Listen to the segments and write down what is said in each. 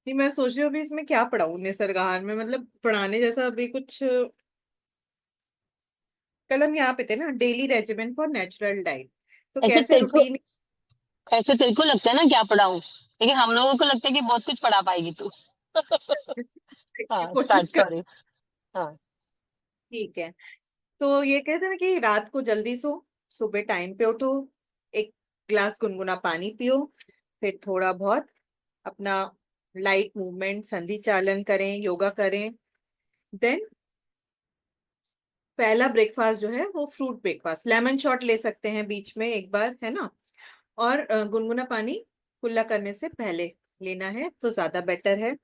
नहीं, मैं सोच रही हूँ अभी इसमें क्या पढ़ाऊँ निसर्गाहार में, मतलब पढ़ाने जैसा अभी कुछ। कल हम यहाँ पे थे ना, daily regiment for natural diet, तो ऐसे कैसे तेरे को रूटीन। ऐसे तेरे को लगता है ना क्या पढ़ाऊं, लेकिन हम लोगों को लगता है कि बहुत कुछ पढ़ा पाएगी तू। हाँ, कोशिश स्टार्ट, कर। सॉरी। हाँ। ठीक है। तो ये कहते हैं ना कि रात को जल्दी सो, सुबह टाइम पे उठो, एक ग्लास गुनगुना पानी पियो, फिर थोड़ा बहुत अपना लाइट मूवमेंट, संधि चालन करें, योगा करें। देन पहला ब्रेकफास्ट जो है वो फ्रूट ब्रेकफास्ट, लेमन शॉट ले सकते हैं बीच में एक बार, है ना। और गुनगुना पानी कुल्ला करने से पहले लेना है तो ज्यादा बेटर है।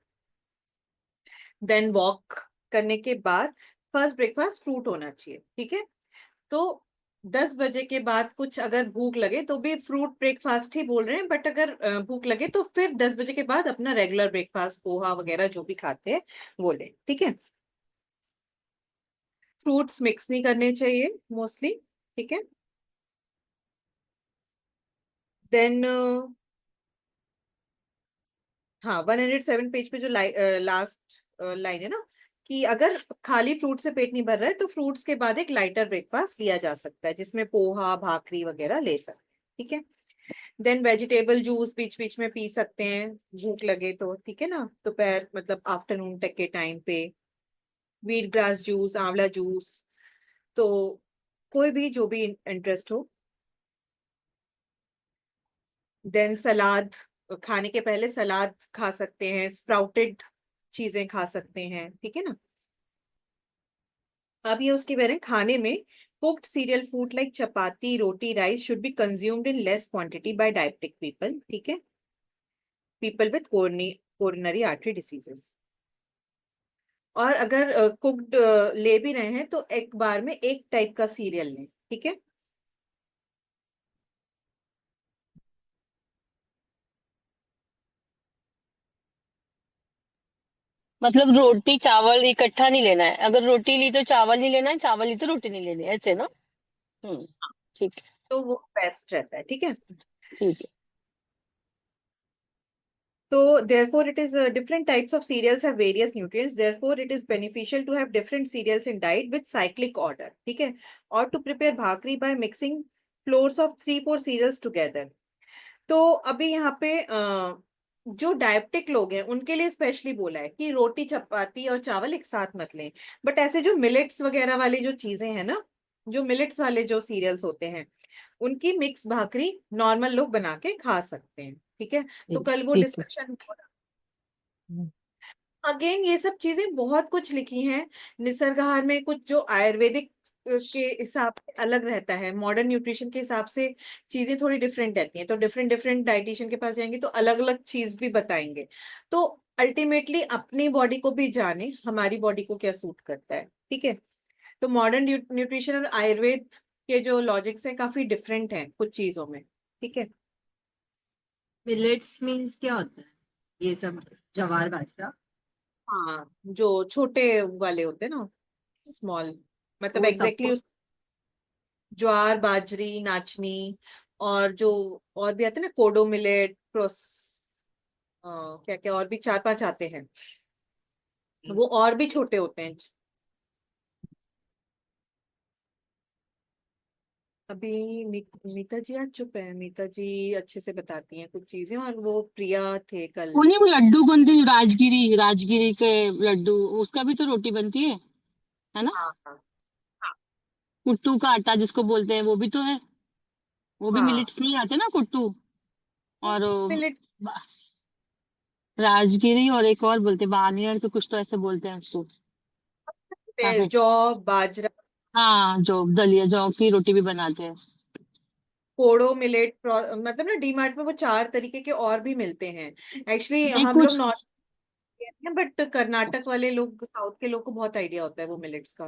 देन वॉक करने के बाद फर्स्ट ब्रेकफास्ट फ्रूट होना चाहिए, ठीक है। तो 10 बजे के बाद कुछ अगर भूख लगे तो भी फ्रूट ब्रेकफास्ट ही बोल रहे हैं, बट अगर भूख लगे तो फिर 10 बजे के बाद अपना रेगुलर ब्रेकफास्ट, पोहा वगैरह जो भी खाते हैं वो ले, ठीक है। फ्रूट्स मिक्स नहीं करने चाहिए मोस्टली, ठीक है। देन हाँ, 107 पेज पे जो लास्ट लाइन है ना, कि अगर खाली फ्रूट से पेट नहीं भर रहा है तो फ्रूट्स के बाद एक लाइटर ब्रेकफास्ट लिया जा सकता है, जिसमें पोहा भाकरी वगैरह ले सकते हैं, ठीक है। देन वेजिटेबल जूस बीच बीच में पी सकते हैं, भूख लगे तो, ठीक है ना, दोपहर मतलब आफ्टरनून तक के टाइम पे। व्हीट ग्रास जूस, आंवला जूस, तो कोई भी जो भी इंटरेस्ट हो। देन सलाद, खाने के पहले सलाद खा सकते हैं, स्प्राउटेड चीजें खा सकते हैं, ठीक है ना। अब ये उसके बारे में, खाने में cooked cereal food like chapati roti rice should be consumed in less quantity by diabetic people, ठीक है, people with coronary artery diseases. और अगर कुक्ड ले भी रहे हैं तो एक बार में एक टाइप का सीरियल लें, ठीक है। मतलब रोटी चावल इकट्ठा नहीं लेना है, अगर रोटी ली तो चावल नहीं लेना है, चावल ली तो रोटी नहीं लेनी है, ऐसे ना? हम्म। ठीक है। तो वो बेस्ट रहता है, ठीक है। ठीक है। So therefore it is different types of cereals have various nutrients. Therefore it is beneficial to have different cereals in diet with cyclic order. ठीक है। और to prepare bhakri by mixing flours of 3-4 cereals together. तो अभी यहाँ पे जो diabetic लोग हैं उनके लिए स्पेशली बोला है कि रोटी चपाती और चावल एक साथ मत लें। बट ऐसे जो मिलेट्स वगैरह वाली जो चीजें हैं ना, जो मिलेट्स वाले जो सीरियल्स होते हैं, उनकी मिक्स भाकरी नॉर्मल लोग बना के खा सकते हैं, ठीक है। तो ठीक। कल वो ठीक है। डिस्कशन, अगेन ये सब चीजें बहुत कुछ लिखी हैं निसर्गहार में, कुछ जो आयुर्वेदिक के हिसाब से अलग रहता है, मॉडर्न न्यूट्रिशन के हिसाब से चीजें थोड़ी डिफरेंट रहती हैं, तो डिफरेंट डिफरेंट डाइटिशियन के पास जाएंगे तो अलग अलग चीज भी बताएंगे। तो अल्टीमेटली अपनी बॉडी को भी जाने, हमारी बॉडी को क्या सूट करता है, ठीक है। तो मॉडर्न न्यूट्रिशन और आयुर्वेद के जो लॉजिक्स हैं काफी डिफरेंट हैं कुछ चीजों में, ठीक है। मिलेट्स मीन्स क्या होता है ये सब? जवार बाजरा? हाँ, जो छोटे वाले होते हैं ना, स्मॉल, मतलब वो एग्जैक्टली सबको? ज्वार बाजरी नाचनी, और जो और भी आते हैं ना, कोडो मिलेट, प्रोस, क्या क्या और भी 4-5 आते हैं, वो और भी छोटे होते हैं। अभी मीता जी आज चुप है, मीता जी अच्छे से बताती हैं कुछ चीजें, और वो प्रिया थे कल। वो नहीं, वो लड्डू कौन थे, राजगिरी, राजगिरी के लड्डू, उसका भी तो रोटी बनती है ना? हाँ हाँ हाँ कुट्टू का आटा जिसको बोलते हैं, वो भी तो है। वो भी हाँ, मिलिट्स में ही आते हैं ना, कुट्टू। और मिलेट, राजगिरी, और एक और बोलते हैं बानियर के, कुछ तो ऐसे बोलते हैं उसको। काफी। जौ, बाजरा, हाँ, जो दलिया, जौ की रोटी भी बनाते हैं। कोडो मिलेट, मतलब ना डीमार्ट में वो 4 तरीके के और भी मिलते हैं। एक्चुअली नहीं हम लोग कुछ। नॉर्थ हैं, बट कर्नाटक वाले लोग, साउथ के लोग को बहुत आइडिया होता है वो मिलेट्स का।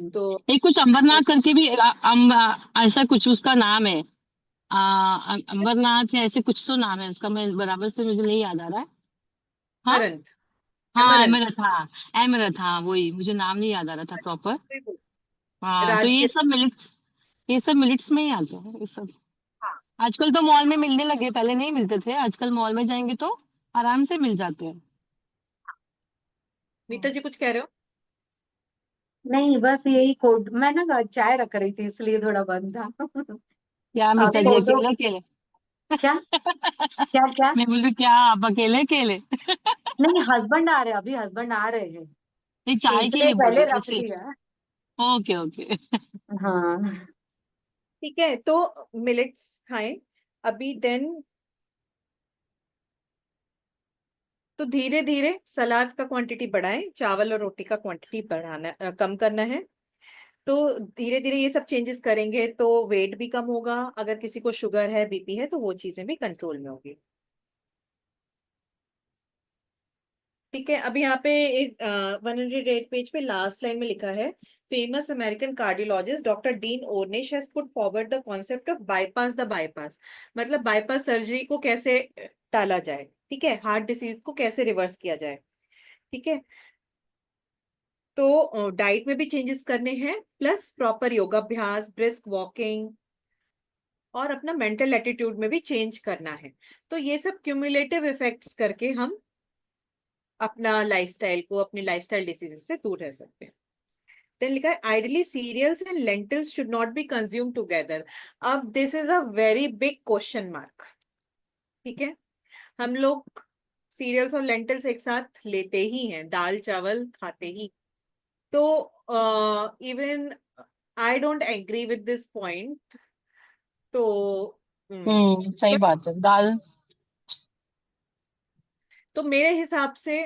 तो नहीं कुछ अंबरनाथ करके भी ऐसा कुछ उसका नाम है। अंबरनाथ या ऐसे कुछ तो नाम है उसका, मैं बराबर से मुझे नहीं याद आ रहा है। हाँ। अमरंथ, हाँ, अमरंथ, एमरथ, हाँ। एमरथ, हाँ, वही मुझे नाम नहीं याद आ रहा था प्रॉपर। हाँ, तो ये राजगिर, सब मिलिट्स, ये सब मिलिट्स में ही आते हैं ये सब। हाँ। आजकल तो मॉल में मिलने लगे, पहले नहीं मिलते थे, आजकल मॉल में जाएंगे तो आराम से मिल जाते हैं। मीता जी कुछ कह रहे हो? नहीं, बस यही कोड, मैं ना चाय रख रही थी इसलिए थोड़ा बंद था। क्या आप मीता जी फोटो, अकेले अकेले? क्या क्या क्या? मैं बोल रही क्या आप अकेले अकेले? नहीं, हस्बैंड आ रहे हैं, अभी हस्बैंड आ रहे हैं, नहीं, तो चाय के इसलिए लिए बोल पहले रही हूँ रख ऐसे। दिया। Okay okay. हाँ। ठीक है, तो मिलेट्स खाएं अभी। देन तो धीरे धीरे सलाद का क्वांटिटी बढ़ाएं, चावल और रोटी का क्वांटिटी बढ़ाना कम करना है। तो धीरे धीरे ये सब चेंजेस करेंगे तो वेट भी कम होगा, अगर किसी को शुगर है, बीपी है, तो वो चीजें भी कंट्रोल में होगी। ठीक है, अब यहाँ पे 108 पेज पे लास्ट लाइन में लिखा है, famous American cardiologist doctor Dean Ornish has put forward the concept of bypass the bypass. मतलब बाईपास सर्जरी को कैसे टाला जाए, ठीक है, हार्ट डिसीज को कैसे रिवर्स किया जाए। ठीक है, तो डाइट में भी चेंजेस करने हैं, प्लस प्रॉपर योगाभ्यास, ब्रिस्क वॉकिंग, और अपना मेंटल एटीट्यूड में भी चेंज करना है। तो ये सब क्यूमुलेटिव इफेक्ट्स करके हम अपना लाइफस्टाइल को, अपने लाइफस्टाइल डिसीजेस से दूर रह सकते हैं। देन लिखा है, ideally cereals and lentils should not be consumed together. अब this is a very big question mark. ठीक है, हम लोग सीरियल्स और लेंटिल्स एक साथ लेते ही हैं, दाल चावल खाते ही। तो even I don't agree with this point. तो सही बट बात है दाल। तो मेरे हिसाब से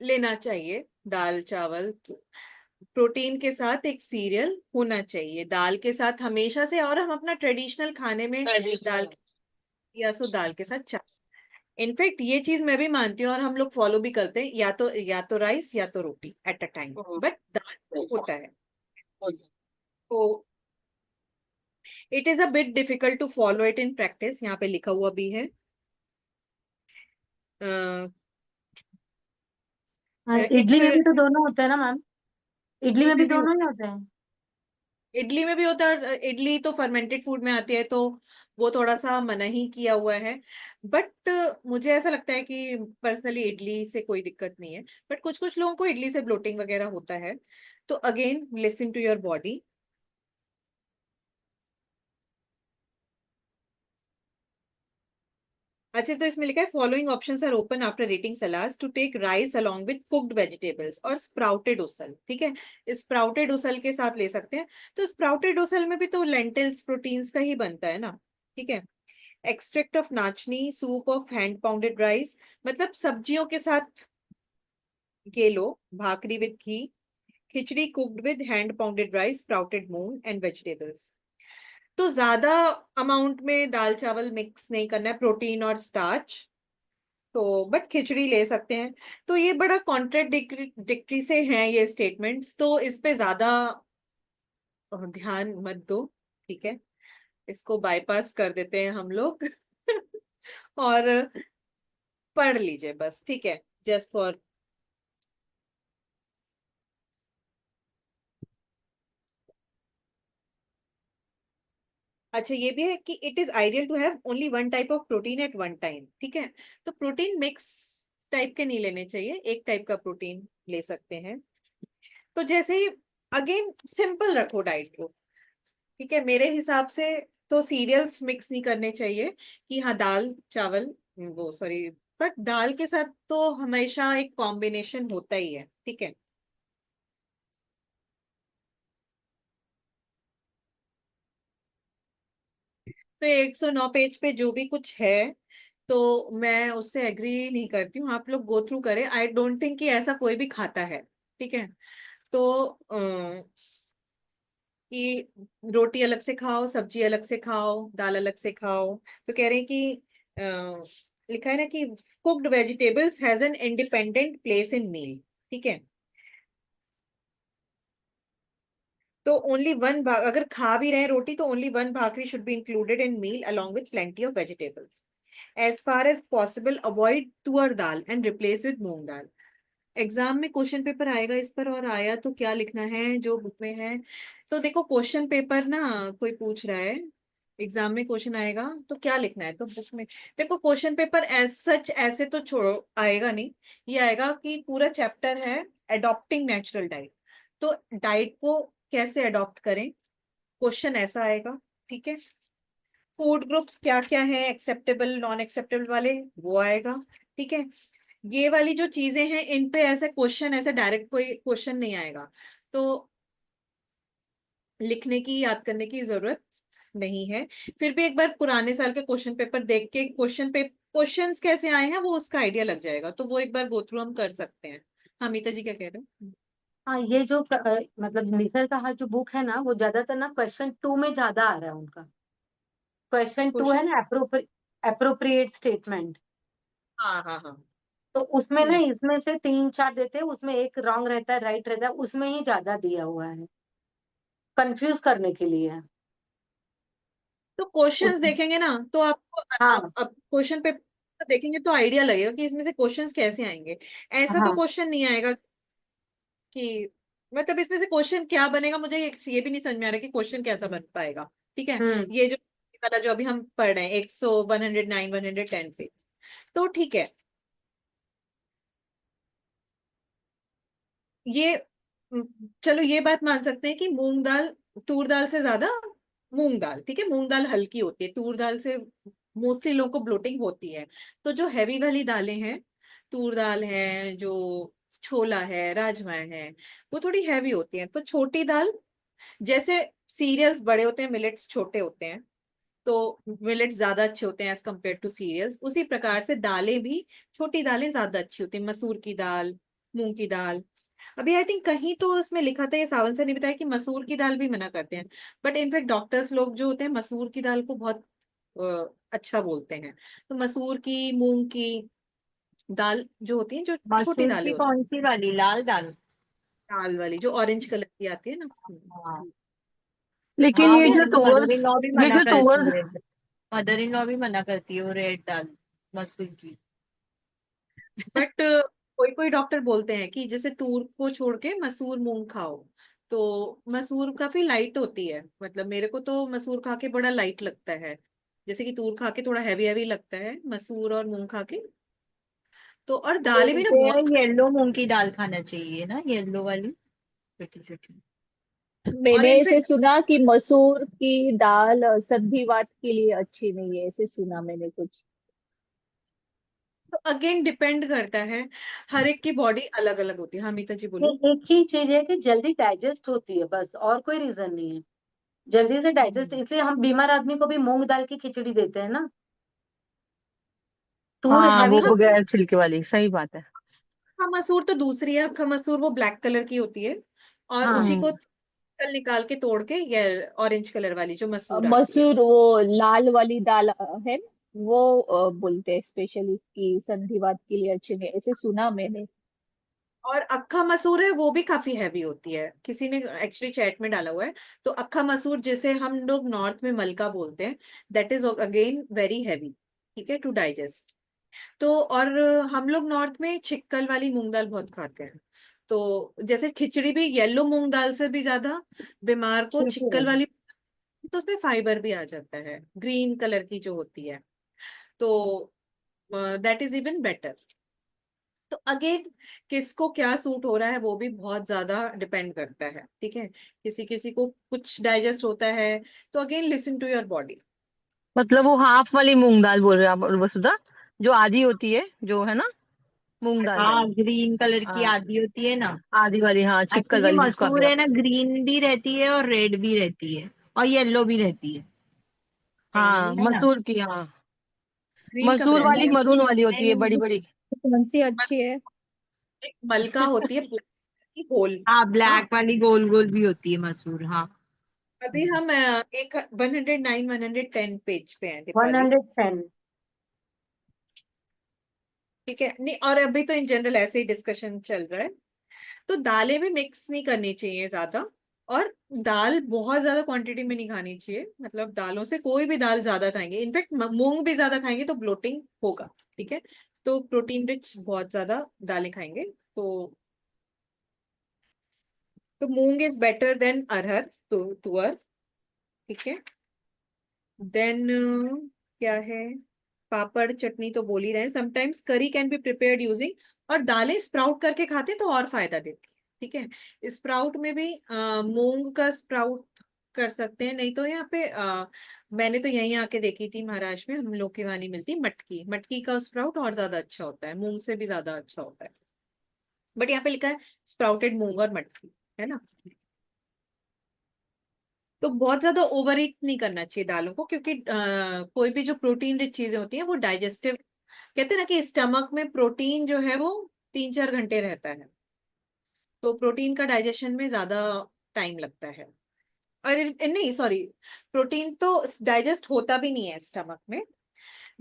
लेना चाहिए दाल चावल, प्रोटीन के साथ एक सीरियल होना चाहिए दाल के साथ हमेशा से, और हम अपना ट्रेडिशनल खाने में दाल, ट्रेडिशनल। या सो दाल के साथ चावल। इनफैक्ट ये चीज मैं भी मानती हूँ और हम लोग फॉलो भी करते हैं, या तो राइस या तो रोटी एट अ टाइम, बट दाल होता है। तो it is a bit difficult to follow it in practice, यहाँ पे लिखा हुआ भी है। इट इडली में शुड, भी तो दोनों होते हैं ना मैम? इडली इडली में भी में भी, दोनों ही होते हैं। इडली में भी होता है। इडली तो फर्मेंटेड फूड में आती है, तो वो थोड़ा सा मना ही किया हुआ है। बट मुझे ऐसा लगता है कि पर्सनली इडली से कोई दिक्कत नहीं है, बट कुछ कुछ लोगों को इडली से ब्लोटिंग वगैरह होता है। तो again listen to your body. अच्छा, तो इसमें लिखा है, following options are open after eating salad to take rice along with cooked vegetables और स्प्राउटेड उसल। ठीक है, स्प्राउटेड उसल के साथ ले सकते हैं। तो स्प्राउटेड उसल में भी तो लेंटिल्स प्रोटीन्स का ही बनता है ना। ठीक है, extract of nachni, soup of hand pounded rice, मतलब सब्जियों के साथ ये लो, bhakri with ghee, khichdi cooked with hand pounded rice, sprouted moong and vegetables. तो ज्यादा अमाउंट में दाल चावल मिक्स नहीं करना है, प्रोटीन और स्टार्च। तो बट खिचड़ी ले सकते हैं। तो ये बड़ा कॉन्ट्रेडिक्टरी से हैं ये स्टेटमेंट्स, तो इस पे ज्यादा ध्यान मत दो। ठीक है, इसको बाईपास कर देते हैं हम लोग। और पढ़ लीजिए बस, ठीक है, जस्ट फॉर। अच्छा, ये भी है कि it is ideal to have only one type of protein at one time. ठीक है, तो प्रोटीन मिक्स टाइप के नहीं लेने चाहिए, एक टाइप का प्रोटीन ले सकते हैं। तो जैसे ही, अगेन सिंपल रखो डाइट को। ठीक है, मेरे हिसाब से तो सीरियल्स मिक्स नहीं करने चाहिए, कि हाँ दाल चावल, वो सॉरी, बट दाल के साथ तो हमेशा एक कॉम्बिनेशन होता ही है। ठीक है, तो 109 पेज पे जो भी कुछ है, तो मैं उससे एग्री नहीं करती हूँ, आप लोग गो थ्रू करें। आई डोंट थिंक कि ऐसा कोई भी खाता है। ठीक है, तो कि रोटी अलग से खाओ, सब्जी अलग से खाओ, दाल अलग से खाओ। तो कह रहे हैं कि लिखा है ना कि cooked vegetables has an independent place in meal. ठीक है, तो ओनली वन भाग, अगर खा भी रहे हैं रोटी, तो only one bhakri should be included in meal along with plenty of vegetables. As far as possible avoid toor dal and replace with moong dal. Exam में क्वेश्चन पेपर आएगा इस पर, और आया तो क्या लिखना है जो बुक में है। तो देखो क्वेश्चन पेपर ना, कोई पूछ रहा है एग्जाम में क्वेश्चन आएगा तो क्या लिखना है, तो बुक में देखो क्वेश्चन पेपर एज सच ऐसे तो छोड़ो, आएगा नहीं। ये आएगा कि पूरा चैप्टर है, एडॉप्टिंग नेचुरल डाइट। तो डाइट को कैसे अडॉप्ट करें, क्वेश्चन ऐसा आएगा, ठीक है। फूड ग्रुप्स क्या क्या है, एक्सेप्टेबल नॉन एक्सेप्टेबल वाले, वो आएगा, ठीक है। ये वाली जो चीजें हैं इन पे ऐसे क्वेश्चन, ऐसे डायरेक्ट कोई क्वेश्चन नहीं आएगा, तो लिखने की, याद करने की जरूरत नहीं है। फिर भी एक बार पुराने साल के क्वेश्चन पेपर देख के क्वेश्चंस कैसे आए हैं वो उसका आइडिया लग जाएगा, तो वो एक बार गो थ्रू हम कर सकते हैं। हाँ मीता जी क्या कह रहे हो? हाँ, ये जो मतलब निसर का जो बुक है ना, वो ज्यादातर ना क्वेश्चन 2 में ज्यादा आ रहा है उनका। क्वेश्चन 2 है क्वेश्चन, ना, अप्रोप्रिएट स्टेटमेंट। हाँ हाँ हाँ। तो उसमें ना, हम्म। इसमें से 3-4 देते हैं, उसमें एक रॉन्ग रहता है, राइट रहता है, उसमें ही ज्यादा दिया हुआ है कंफ्यूज करने के लिए। तो उस क्वेश्चंस देखेंगे ना तो आपको, हाँ आप क्वेश्चन पेपर देखेंगे तो आइडिया लगेगा कि इसमें से क्वेश्चंस कैसे आएंगे। ऐसा तो हाँ। क्वेश्चन नहीं आएगा कि, मतलब इसमें से क्वेश्चन क्या बनेगा, मुझे ये भी नहीं समझ में आ रहा कि क्वेश्चन कैसा बन पाएगा, ठीक है। हम्म। ये जो वाला जो अभी हम पढ़ रहे हैं 100, 109, 110 पे, तो ठीक है। ये चलो ये बात मान सकते हैं कि मूंग दाल तूर दाल से ज्यादा, मूंग दाल ठीक है, मूंग दाल हल्की होती है, तूर दाल से मोस्टली लोगों को ब्लोटिंग होती है। तो जो हैवी वाली दालें हैं, तूर दाल है, जो छोला है, राजमा है, वो थोड़ी हैवी होती हैं। तो छोटी दाल, जैसे सीरियल्स बड़े होते हैं, मिलेट्स छोटे होते हैं, तो मिलेट्स ज्यादा अच्छे होते हैं एज कम्पेयर टू सीरियल्स, उसी प्रकार से दालें भी, छोटी दालें ज्यादा अच्छी होती हैं। मसूर की दाल, मूंग की दाल। अभी आई थिंक कहीं तो उसमें लिखा था, ये सावन सर ने बताया कि मसूर की दाल भी मना करते हैं, बट इनफैक्ट डॉक्टर्स लोग जो होते हैं मसूर की दाल को बहुत अच्छा बोलते हैं। तो मसूर की, मूंग की दाल जो होती है, जो छोटी मसूर दालें की होती कौन सी वाली, लाल दाल? हैं, दाल वाली जो ऑरेंज कलर की आती है ना। हाँ। लेकिन हाँ, ये ठीक है। जो मेरी तुअर मदर इन लॉ भी ये मना जो तुअर करती है। मदर इन लॉ भी मना करती है वो रेड दाल, मसूर की। बट कोई कोई डॉक्टर बोलते हैं कि जैसे तूर को छोड़ के मसूर मूंग खाओ, तो मसूर काफी लाइट होती है, मतलब मेरे को तो मसूर खा के बड़ा लाइट लगता है, जैसे कि तूर खा के थोड़ा हैवी हैवी लगता है, मसूर और मूंग खा के। तो और दालें भी ना बोलते हैं बहुत, येलो मूंग की दाल खाना चाहिए ना, येलो वाली, छोटी छोटी। और मैंने ऐसे इनफेक्ट सुना कि मसूर की दाल संधिवात के लिए अच्छी नहीं है, ऐसे सुना मैंने कुछ। तो अगेन डिपेंड करता है, हर एक की बॉडी अलग अलग होती है। हाँ मीता जी ये बोलो। एक ही चीज है कि जल्दी डाइजेस्ट होती है, बस और कोई रीजन नहीं है। जल्दी से डाइजेस्ट, हम्म। इसलिए हम बीमार आदमी को भी मूंग दाल की खिचड़ी देते हैं ना। तूर हाँ, वो हैवी। बगैर छिलके वाली, सही बात है। अक्खा मसूर तो दूसरी है, अक्खा मसूर वो ब्लैक कलर की होती है, और हाँ। उसी को हम्म। कल निकाल के तोड़ के, ये ऑरेंज कलर वाली जो मसूर आती है। मसूर वो लाल वाली दाल है ना, वो बोलते हैं स्पेशली कि संधिवात के लिए अच्छी नहीं, ऐसे सुना मैंने। और अक्खा मसूर है वो भी काफी हैवी होती है, किसी ने एक्चुअली चैट में डाला हुआ है। तो अक्खा मसूर जिसे हम लोग नॉर्थ में मलका बोलते हैं, that is again very heavy, ठीक है, टू डाइजेस्ट। तो और हम लोग नॉर्थ में छिक्कल वाली मूंग दाल बहुत खाते हैं। तो जैसे खिचड़ी भी येलो मूंग दाल से भी ज्यादा बीमार को छिलके छिक्कल वाली। वाली, तो उसमें फाइबर भी आ जाता है, ग्रीन कलर की जो होती है, तो दैट इज इवन बेटर। तो अगेन किसको क्या सूट हो रहा है वो भी बहुत ज्यादा डिपेंड करता है, ठीक है। किसी किसी को कुछ डाइजेस्ट होता है, तो again listen to your body. मतलब वो हाफ वाली मूंग दाल बोल रहे हैं आप वसुधा, जो आधी होती है, जो है ना, मूंग दाल। हाँ, ग्रीन कलर की हाँ, आधी होती है ना। आधी वाली, हाँ, छिक्कल एक्चुअली वाली जिसको आप मसूर है ना, ग्रीन भी रहती है और रेड भी रहती है और येलो भी रहती है। हाँ, है ना? मसूर की, हाँ। ग्रीन कब मसूर रहती वाली है? मरून वाली होती है, बड़ी नहीं, बड़ी। कौन सी अच्छी मसूर है? एक मलका होती है black की होल। हाँ, हाँ, ब्लैक वाली गोल गोल भी होती है मसूर, हाँ। अभी हम एक 109, 110 पेज पे हैं वन दीपाली, हंड्रेड टेन ठीक है। नहीं, और अभी तो इन जनरल ऐसे ही डिस्कशन चल रहा है। तो दालें भी मिक्स नहीं करनी चाहिए ज्यादा, और दाल बहुत ज्यादा क्वांटिटी में नहीं खानी चाहिए, मतलब दालों से कोई भी दाल ज्यादा खाएंगे, इनफैक्ट मूंग भी ज्यादा खाएंगे तो ब्लोटिंग होगा, ठीक है। तो प्रोटीन रिच बहुत ज्यादा दालें खाएंगे, तो मूंग इज बेटर देन अरहर, तो तुअर, ठीक है। देन क्या है, पापड़ चटनी तो बोल ही रहे हैं, समटाइम्स करी कैन बी प्रिपेयर्ड यूजिंग, और दालें स्प्राउट करके खाते तो और फायदा देती है। ठीक है, स्प्राउट में भी मूंग का स्प्राउट कर सकते हैं, नहीं तो यहाँ पे मैंने तो यहीं आके देखी थी महाराष्ट्र में, हम लोग के वहां नहीं मिलती, मटकी, मटकी का स्प्राउट और ज्यादा अच्छा होता है, मूंग से भी ज्यादा अच्छा होता है, बट यहाँ पे लिखा है स्प्राउटेड मूंग और मटकी, है ना। तो बहुत ज्यादा ओवर ईट नहीं करना चाहिए दालों को, क्योंकि कोई भी जो प्रोटीन रिच चीजें होती हैं वो डाइजेस्टिव, कहते हैं ना कि स्टमक में प्रोटीन जो है वो 3-4 घंटे रहता है, तो प्रोटीन का डाइजेशन में ज्यादा टाइम लगता है। और नहीं सॉरी, प्रोटीन तो डाइजेस्ट होता भी नहीं है स्टमक में,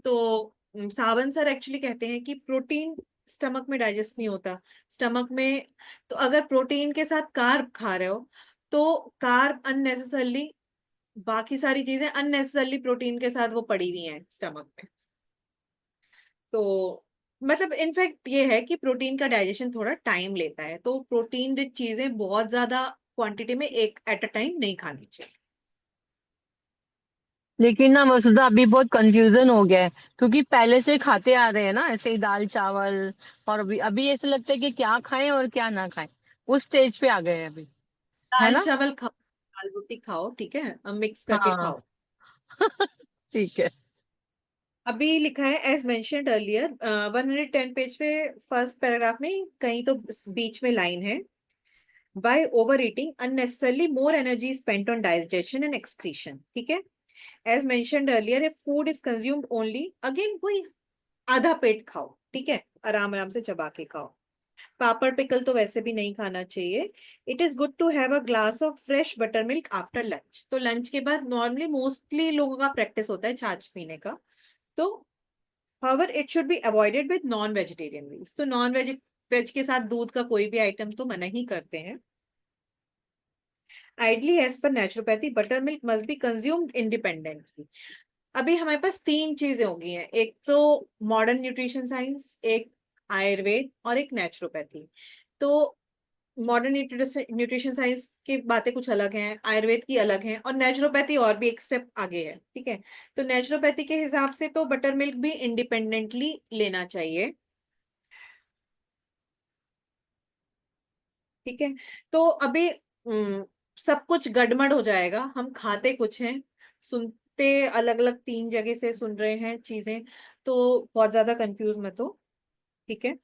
तो सावन सर एक्चुअली कहते हैं कि प्रोटीन स्टमक में डाइजेस्ट नहीं होता, स्टमक में, तो अगर प्रोटीन के साथ कार्ब खा रहे हो तो कार्ब अननेसेसरली, बाकी सारी चीजें अननेसेसरली प्रोटीन के साथ वो पड़ी हुई हैं स्टमक में, तो मतलब इनफैक्ट ये है कि प्रोटीन का डाइजेशन थोड़ा टाइम लेता है, तो प्रोटीन रिच चीजें बहुत ज्यादा क्वांटिटी में एक एट अ टाइम नहीं खानी चाहिए। लेकिन ना वसुधा अभी बहुत कंफ्यूजन हो गया है, क्योंकि पहले से खाते आ रहे हैं ना ऐसे ही दाल चावल, और अभी अभी ऐसा लगता है कि क्या खाएं और क्या ना खाएं, उस स्टेज पे आ गए हैं अभी, है दाल ना। चावल खाओ, दाल रोटी खाओ, ठीक है, मिक्स करके हाँ खाओ। ठीक है। अभी लिखा है एज मेंशन्ड अर्लियर, 110 पेज पे फर्स्ट पैराग्राफ में कहीं तो बीच में लाइन है, by over eating unnecessarily more energy spent on digestion and excretion. ठीक है, as mentioned earlier if food is consumed only, again कोई आधा पेट खाओ, ठीक है, आराम आराम से चबा के खाओ। पापड़ पिकल तो वैसे भी नहीं खाना चाहिए। It is good to have a glass of fresh butter milk after lunch, तो लंच के बाद नॉर्मली मोस्टली लोगों का प्रैक्टिस होता है छाछ पीने का, तो however it should be avoided with non vegetarian meals, तो नॉन वेज वेज के साथ दूध का कोई भी आइटम तो मना ही करते हैं। Ideally as per naturopathy butter milk must be consumed independently. अभी हमारे पास तीन चीजें हो गई हैं, एक तो मॉडर्न न्यूट्रिशन साइंस, एक आयुर्वेद और एक नेचुरोपैथी। तो मॉडर्न न्यूट्रिशन साइंस की बातें कुछ अलग हैं, आयुर्वेद की अलग हैं, और नेचुरोपैथी और भी एक स्टेप आगे है। ठीक है, तो नेचुरोपैथी के हिसाब से तो बटर मिल्क भी इंडिपेंडेंटली लेना चाहिए। ठीक है, तो अभी सब कुछ गड़बड़ हो जाएगा, हम खाते कुछ हैं, सुनते अलग अलग, तीन जगह से सुन रहे हैं चीजें, तो बहुत ज्यादा कंफ्यूज मत हो। ठीक है,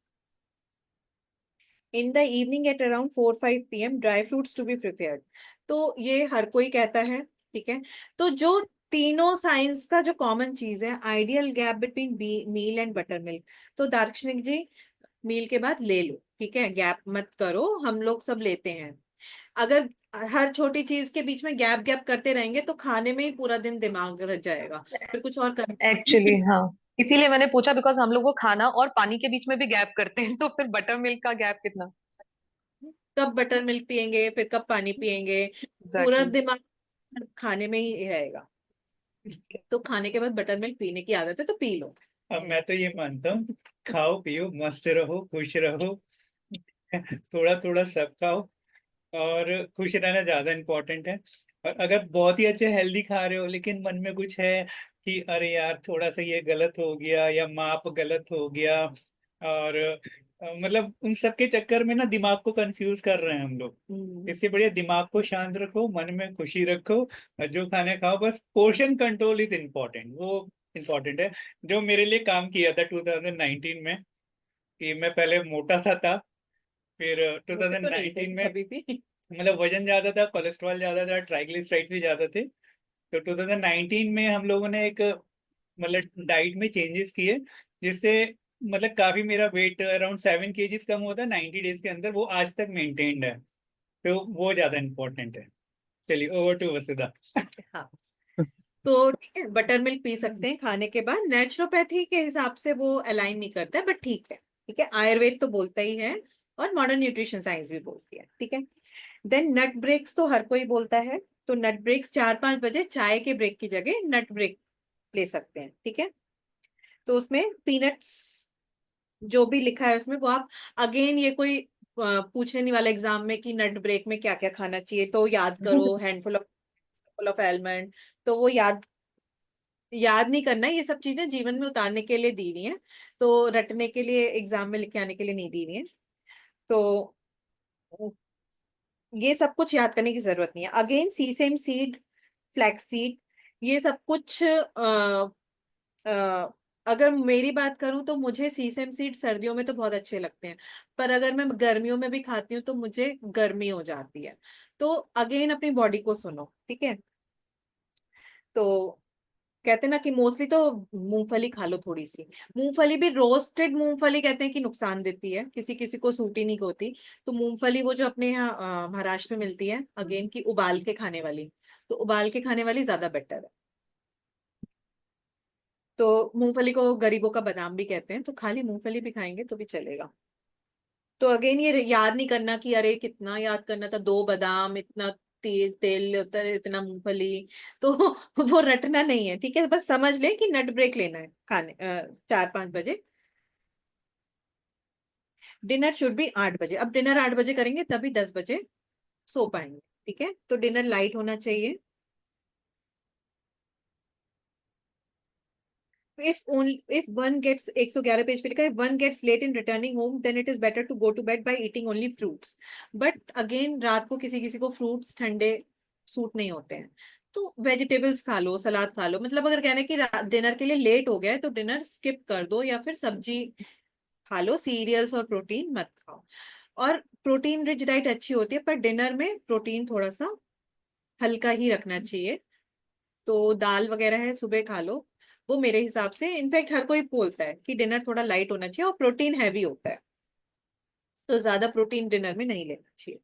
in the evening at around 4-5 PM dry fruits to be prepared, तो ये हर कोई कहता है। ठीक है, तो जो तीनों साइंस का जो कॉमन चीज है, ideal gap between meal and butter milk, तो दार्शनिक जी मील के बाद ले लो, ठीक है, गैप मत करो, हम लोग सब लेते हैं। अगर हर छोटी चीज के बीच में गैप गैप करते रहेंगे तो खाने में ही पूरा दिन दिमाग रच जाएगा, फिर कुछ और कर एक्चुअली हाँ, इसीलिए मैंने पूछा बिकॉज हम लोग वो खाना और पानी के बीच में भी गैप करते हैं, तो फिर बटर मिल्क का गैप कितना। कब बटर मिल्क पियेंगे, फिर कब पानी पियेंगे, पूरा एग्जैक्टली। दिमाग खाने में ही रहेगा, तो खाने के बाद बटर मिल्क पीने की आदत है तो पी लो। अब मैं तो ये मानता हूँ, खाओ पियो मस्त रहो खुश रहो, थोड़ा थोड़ा सब खाओ, और खुश रहना ज्यादा इम्पोर्टेंट है। और अगर बहुत ही अच्छे हेल्दी खा रहे हो लेकिन मन में कुछ है कि अरे यार थोड़ा सा ये गलत हो गया या माप गलत हो गया, और मतलब उन सब के चक्कर में ना दिमाग को कंफ्यूज कर रहे हैं हम लोग। इससे बढ़िया दिमाग को शांत रखो, मन में खुशी रखो, और जो खाने खाओ, बस पोर्शन कंट्रोल इज इम्पोर्टेंट, वो इम्पोर्टेंट है। जो मेरे लिए काम किया था 2019 में, कि मैं पहले मोटा था, फिर मुझे तो नहीं 2019 थे में कभी भी। मतलब वजन ज्यादा था, कोलेस्ट्रॉल ज्यादा था, ट्राइग्लिसराइड्स भी ज्यादा थे। तो 2019 में हम लोगों ने एक मतलब डाइट में चेंजेस किए, जिससे मतलब काफी मेरा वेट अराउंड 7 kg कम हुआ था 90 डेज के अंदर, वो आज तक मेंटेन्ड है, तो वो ज्यादा इम्पोर्टेंट है। चलिए ओवर टू वसुधा। हाँ, तो ठीक है, बटर मिल्क पी सकते हैं खाने के बाद, नेचुरोपैथी के हिसाब से वो अलाइन नहीं करता है, बट ठीक है। ठीक है, आयुर्वेद तो बोलता ही है, और मॉडर्न न्यूट्रिशन साइंस भी बोलती है। ठीक है, देन नट ब्रेक्स तो हर कोई बोलता है, तो नट ब्रेक्स 4-5 बजे चाय के ब्रेक की जगह नट ब्रेक ले सकते हैं। ठीक है, तो उसमें पीनट्स जो भी लिखा है उसमें वो आप, अगेन ये कोई पूछने नहीं वाला एग्जाम में कि नट ब्रेक में क्या क्या खाना चाहिए, तो याद करो हैंडफुल ऑफ आलमंड, तो वो याद याद नहीं करना, ये सब चीजें जीवन में उतारने के लिए दी हुई हैं, तो रटने के लिए एग्जाम में लिख के आने के लिए नहीं दी हुई है। तो ये सब कुछ याद करने की जरूरत नहीं है। Again sesame seed, flax seed, ये सब कुछ अगर मेरी बात करूं तो मुझे सीसेम सीड सर्दियों में तो बहुत अच्छे लगते हैं, पर अगर मैं गर्मियों में भी खाती हूँ तो मुझे गर्मी हो जाती है। तो अगेन अपनी बॉडी को सुनो, ठीक है। तो कहते हैं ना कि मोस्टली तो मूंगफली खा लो थोड़ी सी। मूंगफली भी रोस्टेड मूंगफली कहते हैं कि नुकसान देती है, किसी किसी को सूट ही नहीं होती। तो मूंगफली वो जो अपने यहाँ महाराष्ट्र में मिलती है, अगेन की उबाल के खाने वाली, तो उबाल के खाने वाली ज्यादा बेटर है। तो मूंगफली को गरीबों का बादाम भी कहते हैं, तो खाली मूंगफली भी खाएंगे तो भी चलेगा। तो अगेन ये याद नहीं करना कि अरे कितना याद करना था, 2 बादाम, इतना तेल तेल होता है, इतना मूंगफली, तो वो रटना नहीं है, ठीक है। बस समझ ले कि नट ब्रेक लेना है खाने 4-5 बजे। डिनर शुड बी 8 बजे। अब डिनर 8 बजे करेंगे तभी 10 बजे सो पाएंगे, ठीक है। तो डिनर लाइट होना चाहिए। If one gets 111 पेज पे लिखा है, one gets late in returning home then it is better to go to bed by eating only fruits. But again रात को किसी किसी को फ्रूट्स ठंडे सूट नहीं होते हैं, तो वेजिटेबल्स खा लो, सलाद खा लो। मतलब अगर कहना है कि डिनर के लिए लेट हो गया है तो डिनर स्किप कर दो, या फिर सब्जी खा लो, सीरियल्स और प्रोटीन मत खाओ। और प्रोटीन रिच डाइट अच्छी होती है, पर डिनर में प्रोटीन थोड़ा सा हल्का ही रखना चाहिए। तो दाल वगैरह है सुबह खा लो, वो मेरे हिसाब से, इनफैक्ट हर कोई बोलता है कि डिनर थोड़ा लाइट होना चाहिए और प्रोटीन हैवी होता है, तो ज्यादा प्रोटीन डिनर में नहीं लेना चाहिए।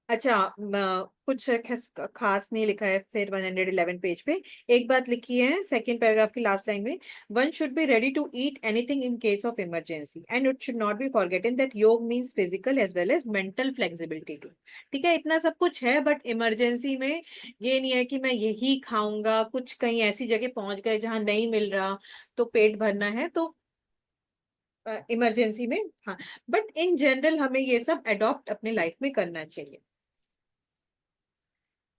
अच्छा, कुछ खास नहीं लिखा है फिर 111 पेज पे। एक बात लिखी है सेकंड पैराग्राफ की लास्ट लाइन में, one should be ready to eat anything in case of emergency and it should not be forgotten that yoga means physical as well as mental flexibility too. ठीक है, इतना सब कुछ है, बट इमरजेंसी में ये नहीं है कि मैं यही खाऊंगा। कुछ कहीं ऐसी जगह पहुंच गए जहां नहीं मिल रहा तो पेट भरना है, तो इमरजेंसी में हाँ। बट इन जनरल हमें ये सब अडॉप्ट अपने लाइफ में करना चाहिए।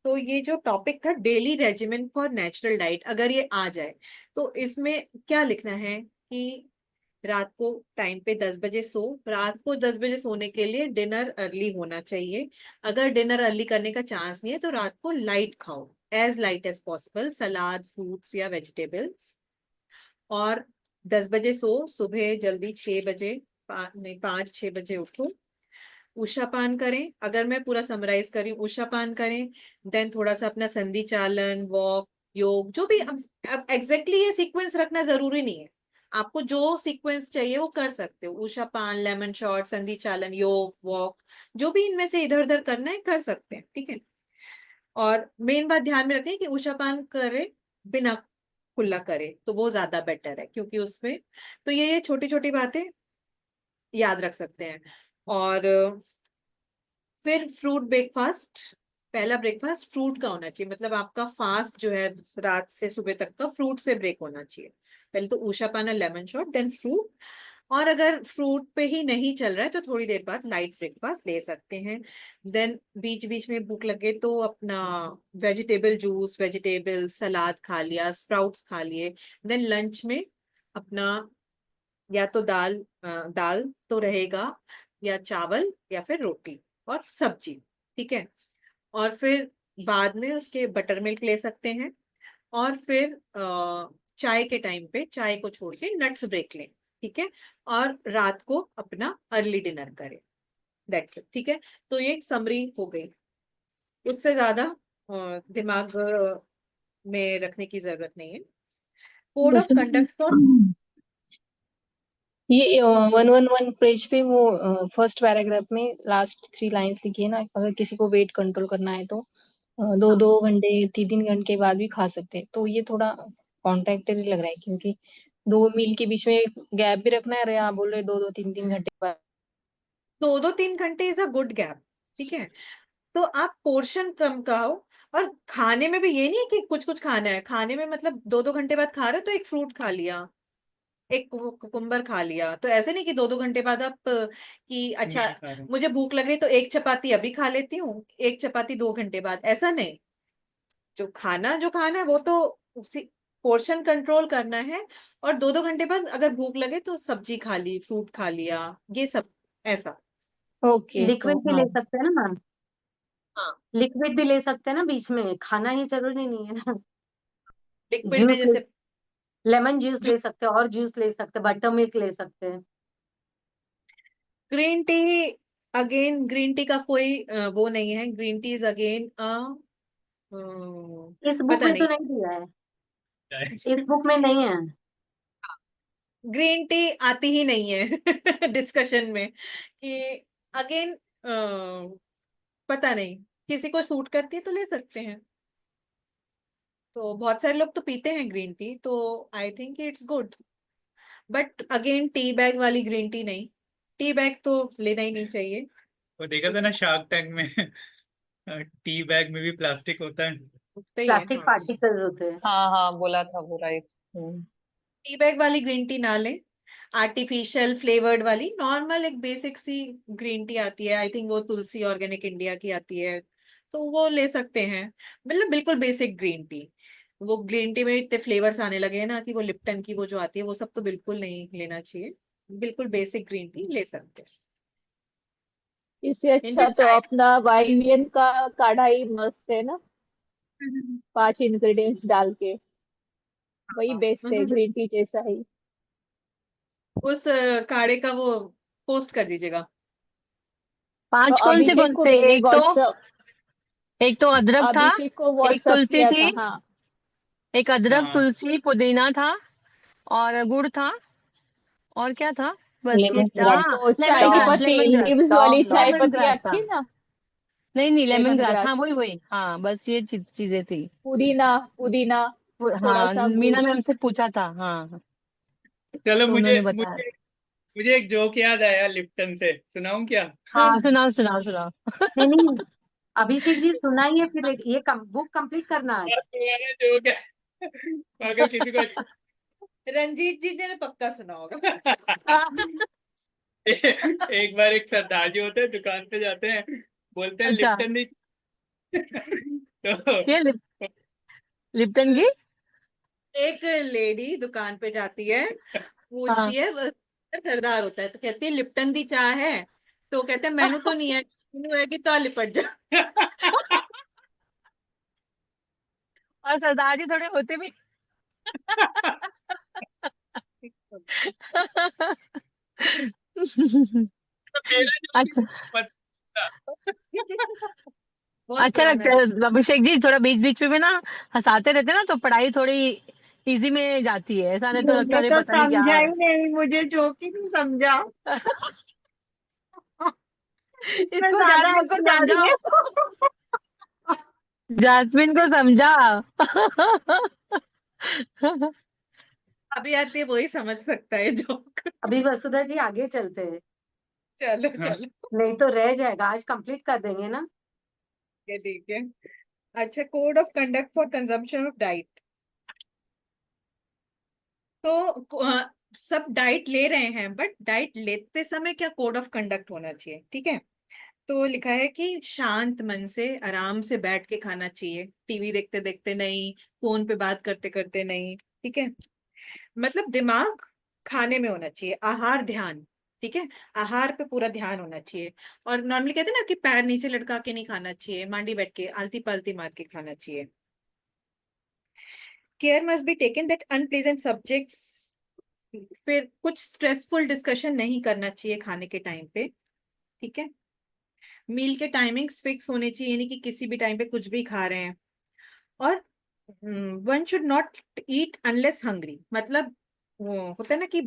तो ये जो टॉपिक था daily regiment for natural diet, अगर ये आ जाए तो इसमें क्या लिखना है कि रात को टाइम पे 10 बजे सो। रात को 10 बजे सोने के लिए डिनर अर्ली होना चाहिए। अगर डिनर अर्ली करने का चांस नहीं है तो रात को लाइट खाओ, एज लाइट एज पॉसिबल, सलाद, फ्रूट्स या वेजिटेबल्स। और 10 बजे सो, सुबह जल्दी 6 बजे, नहीं 5-6 बजे उठो। उषा पान करें, अगर मैं पूरा समराइज करी, उषा पान करें, देन थोड़ा सा अपना संधि चालन, वॉक, योग, जो भी। अब एग्जैक्टली ये सीक्वेंस रखना जरूरी नहीं है, आपको जो सीक्वेंस चाहिए वो कर सकते हो। उषा पान, लेमन शॉट, संधि चालन, योग, वॉक, जो भी इनमें से इधर उधर करना है कर सकते हैं, ठीक है। और मेन बात ध्यान में रखें कि उषा पान करे बिना कुल्ला करे तो वो ज्यादा बेटर है, क्योंकि उसमें तो ये छोटी छोटी बातें याद रख सकते हैं। और फिर फ्रूट ब्रेकफास्ट, पहला ब्रेकफास्ट फ्रूट का होना चाहिए, मतलब आपका फास्ट जो है रात से सुबह तक का फ्रूट से ब्रेक होना चाहिए। पहले तो उषा पाना, लेमन शॉट, देन फ्रूट। और अगर फ्रूट पे ही नहीं चल रहा है तो थोड़ी देर बाद लाइट ब्रेकफास्ट ले सकते हैं। देन बीच बीच में भूख लगे तो अपना वेजिटेबल जूस, वेजिटेबल सलाद खा लिया, स्प्राउट्स खा लिए। देन लंच में अपना या तो दाल तो रहेगा, या चावल, या फिर रोटी और सब्जी, ठीक है। और फिर बाद में उसके बटर मिल्क ले सकते हैं। और फिर चाय के टाइम पे चाय को छोड़ के नट्स ब्रेक लें, ठीक है। और रात को अपना अर्ली डिनर करें, दैट्स इट, ठीक है। तो ये एक समरी हो गई, उससे ज्यादा दिमाग में रखने की जरूरत नहीं है। कोड ऑफ कंडक्ट फॉर, ये 111 पेज पे वो फर्स्ट पैराग्राफ में लास्ट 3 लाइंस लिखी है ना, अगर किसी को वेट कंट्रोल करना है तो 2-2 घंटे 3-3 घंटे के बाद भी खा सकते हैं। तो ये थोड़ा कॉन्ट्रैक्टरी लग रहा है, क्योंकि 2 मील के बीच में गैप भी रखना है, और यहाँ बोल रहे 2-2 3-3 घंटे बाद। 2-3 घंटे इज अ गुड गैप, ठीक है। तो आप पोर्शन कम खाओ। और खाने में भी ये नहीं है कि कुछ कुछ खाना है, खाने में मतलब 2-2 घंटे बाद खा रहे हो तो एक फ्रूट खा लिया, एक कुकुम्बर खा लिया, तो ऐसे नहीं कि 2-2 घंटे बाद आप कि अच्छा नहीं खा रहे। मुझे भूख लग रही तो एक चपाती अभी खा लेती हूँ, एक चपाती 2 घंटे बाद, ऐसा नहीं। जो खाना है वो तो उसी पोर्शन कंट्रोल करना है। और 2-2 घंटे बाद अगर भूख लगे तो सब्जी खा ली, फ्रूट खा लिया, ये सब ऐसा। ओके, लिक्विड तो भी हाँ, ले सकते हैं ना मैम, हाँ, लिक्विड भी ले सकते हैं ना, बीच में खाना ही जरूरी नहीं है ना। लिक्विड में जूस ले, जैसे लेमन जूस ले सकते हैं, और जूस ले सकते हैं, बटर मिल्क ले सकते हैं। Green tea, again green tea का कोई वो नहीं है, ग्रीन टी इज अगेन इस बुक पता में तो नहीं। नहीं दिया है, इस बुक में नहीं है। ग्रीन टी आती ही नहीं है डिस्कशन में कि अगेन पता नहीं, किसी को सूट करती है तो ले सकते हैं। तो बहुत सारे लोग तो पीते हैं ग्रीन टी, तो I think it's good. But again tea bag वाली ग्रीन टी नहीं, टी बैग तो लेना ही नहीं चाहिए। वो देखा था ना शार्क टैंक में टी बैग में भी प्लास्टिक होता है। उगते ही है, प्लास्टिक हाँ। पार्टिकल्स होते हैं। हाँ हाँ, बोला था वो, राइट। टी बैग वाली ग्रीन टी ना लें, आर्टिफिशियल फ्लेवर्ड वाली नॉर्मल एक बेसिक सी ग्रीन टी आती है, आई थिंक वो तुलसी ऑर्गेनिक इंडिया की आती है, तो वो ले सकते हैं। मतलब बिल्कुल बेसिक ग्रीन टी। वो ग्रीन टी में इतने फ्लेवर्स आने लगे हैं ना कि वो लिप्टन की वो जो आती है वो सब तो बिल्कुल नहीं लेना चाहिए। बिल्कुल बेसिक ग्रीन टी ले सकते हैं। इससे अच्छा इनफैक्ट तो चाय अपना वाइवियन का काढ़ा ही मस्त है ना, 5 इंग्रेडिएंट्स डाल के, वही हाँ, बेस्ट है ग्रीन टी जैसा ही। उस काढ़े का वो पोस्ट कर दीजिएगा। 5 अभिषेक कौन को से? मैंने व्हाट्सअप, एक तो अदरक था, अभिषेक को एक व्हाट्सअप तुलसी किया था, थी, हाँ। एक अदरक हाँ, तुलसी पुदीना था, और गुड़ था, और क्या था? बस ये लेमन ग्रास। हाँ, वो लेमन चाय ग्रास, लौंग, पत्ती लेमन ग्रास, लीव्स वाली लौंग चाय लौंग। लेमन पत्ती ग्रास आती था। है ना, नहीं नहीं, लेमन लेमन ग्रास, हाँ ग्रास, वही वही, हाँ बस ये चीजें थी। पुदीना, पुदीना, थोड़ा हाँ, सा गुड़। मीना मैम से पूछा था, हाँ, चलो तो मुझे उन्होंने बताया। मुझे मुझे एक जोक याद आया लिप्टन से, सुनाऊं क्या? हाँ, सुनाओ सुनाओ सुनाओ। नहीं नहीं, अभिषेक जी सुनाइए, फिर ये बुक कंप्लीट करना बहुत आज। पुराना जोक है अगर किसी को अच्छा रंजीत जी ने पक्का सुना होगा। एक बार एक सरदार जी होते हैं, दुकान पे जाते हैं, बोलते हैं अच्छा, लिप्टन नहीं तो ये लिप्टन की। एक लेडी दुकान पे जाती है, हाँ। पूछती है सरदार होता है तो कहती है लिप्टन दी चाय है, तो कहते हैं मेनू तो नहीं है, मेनू है कि तो लिपट जा। और सरदार जी थोड़े होते भी। मेरा जोक ही अच्छा, पसंद था। बहुत अच्छा पुराना लगता है। है अभिषेक जी, थोड़ा बीच बीच में भी ना हंसाते रहते हैं ना, तो पढ़ाई थोड़ी इजी में जाती है, ऐसा नहीं तो लगता मैंने है तो पता नहीं क्या समझा हो ही रहा नहीं, मुझे जोक ही नहीं समझा, है। इसमें इसको ज्यादा जासमीन को हंसी आ रही समझाओ, है। जासमीन को समझा। अभी आती है वही समझ सकता है जोक। अभी वसुधा जी आगे चलते हैं, चलो हाँ, चलो, नहीं तो रह जाएगा, आज कंप्लीट कर देंगे ना। ठीक है। अच्छा, code of conduct for consumption of diet. तो सब डाइट ले रहे हैं, बट डाइट लेते समय क्या कोड ऑफ कंडक्ट होना चाहिए, ठीक है। तो लिखा है कि शांत मन से आराम से बैठ के खाना चाहिए, टीवी देखते देखते नहीं, फोन पे बात करते करते नहीं, ठीक है। मतलब दिमाग खाने में होना चाहिए, आहार ध्यान, ठीक है। आहार पे पूरा ध्यान होना चाहिए। और नॉर्मली कहते हैं ना कि पैर नीचे लटका के नहीं खाना चाहिए, मांडी बैठ के आलती पालती मार के खाना चाहिए। Care must be taken that unpleasant subjects, फिर कुछ स्ट्रेसफुल डिस्कशन नहीं करना चाहिए खाने के टाइम पे, ठीक है। मील के टाइमिंग्स फिक्स होने चाहिए, यानी कि किसी भी टाइम पे कुछ भी खा रहे हैं। और one should not eat unless hungry, मतलब वो होता है ना कि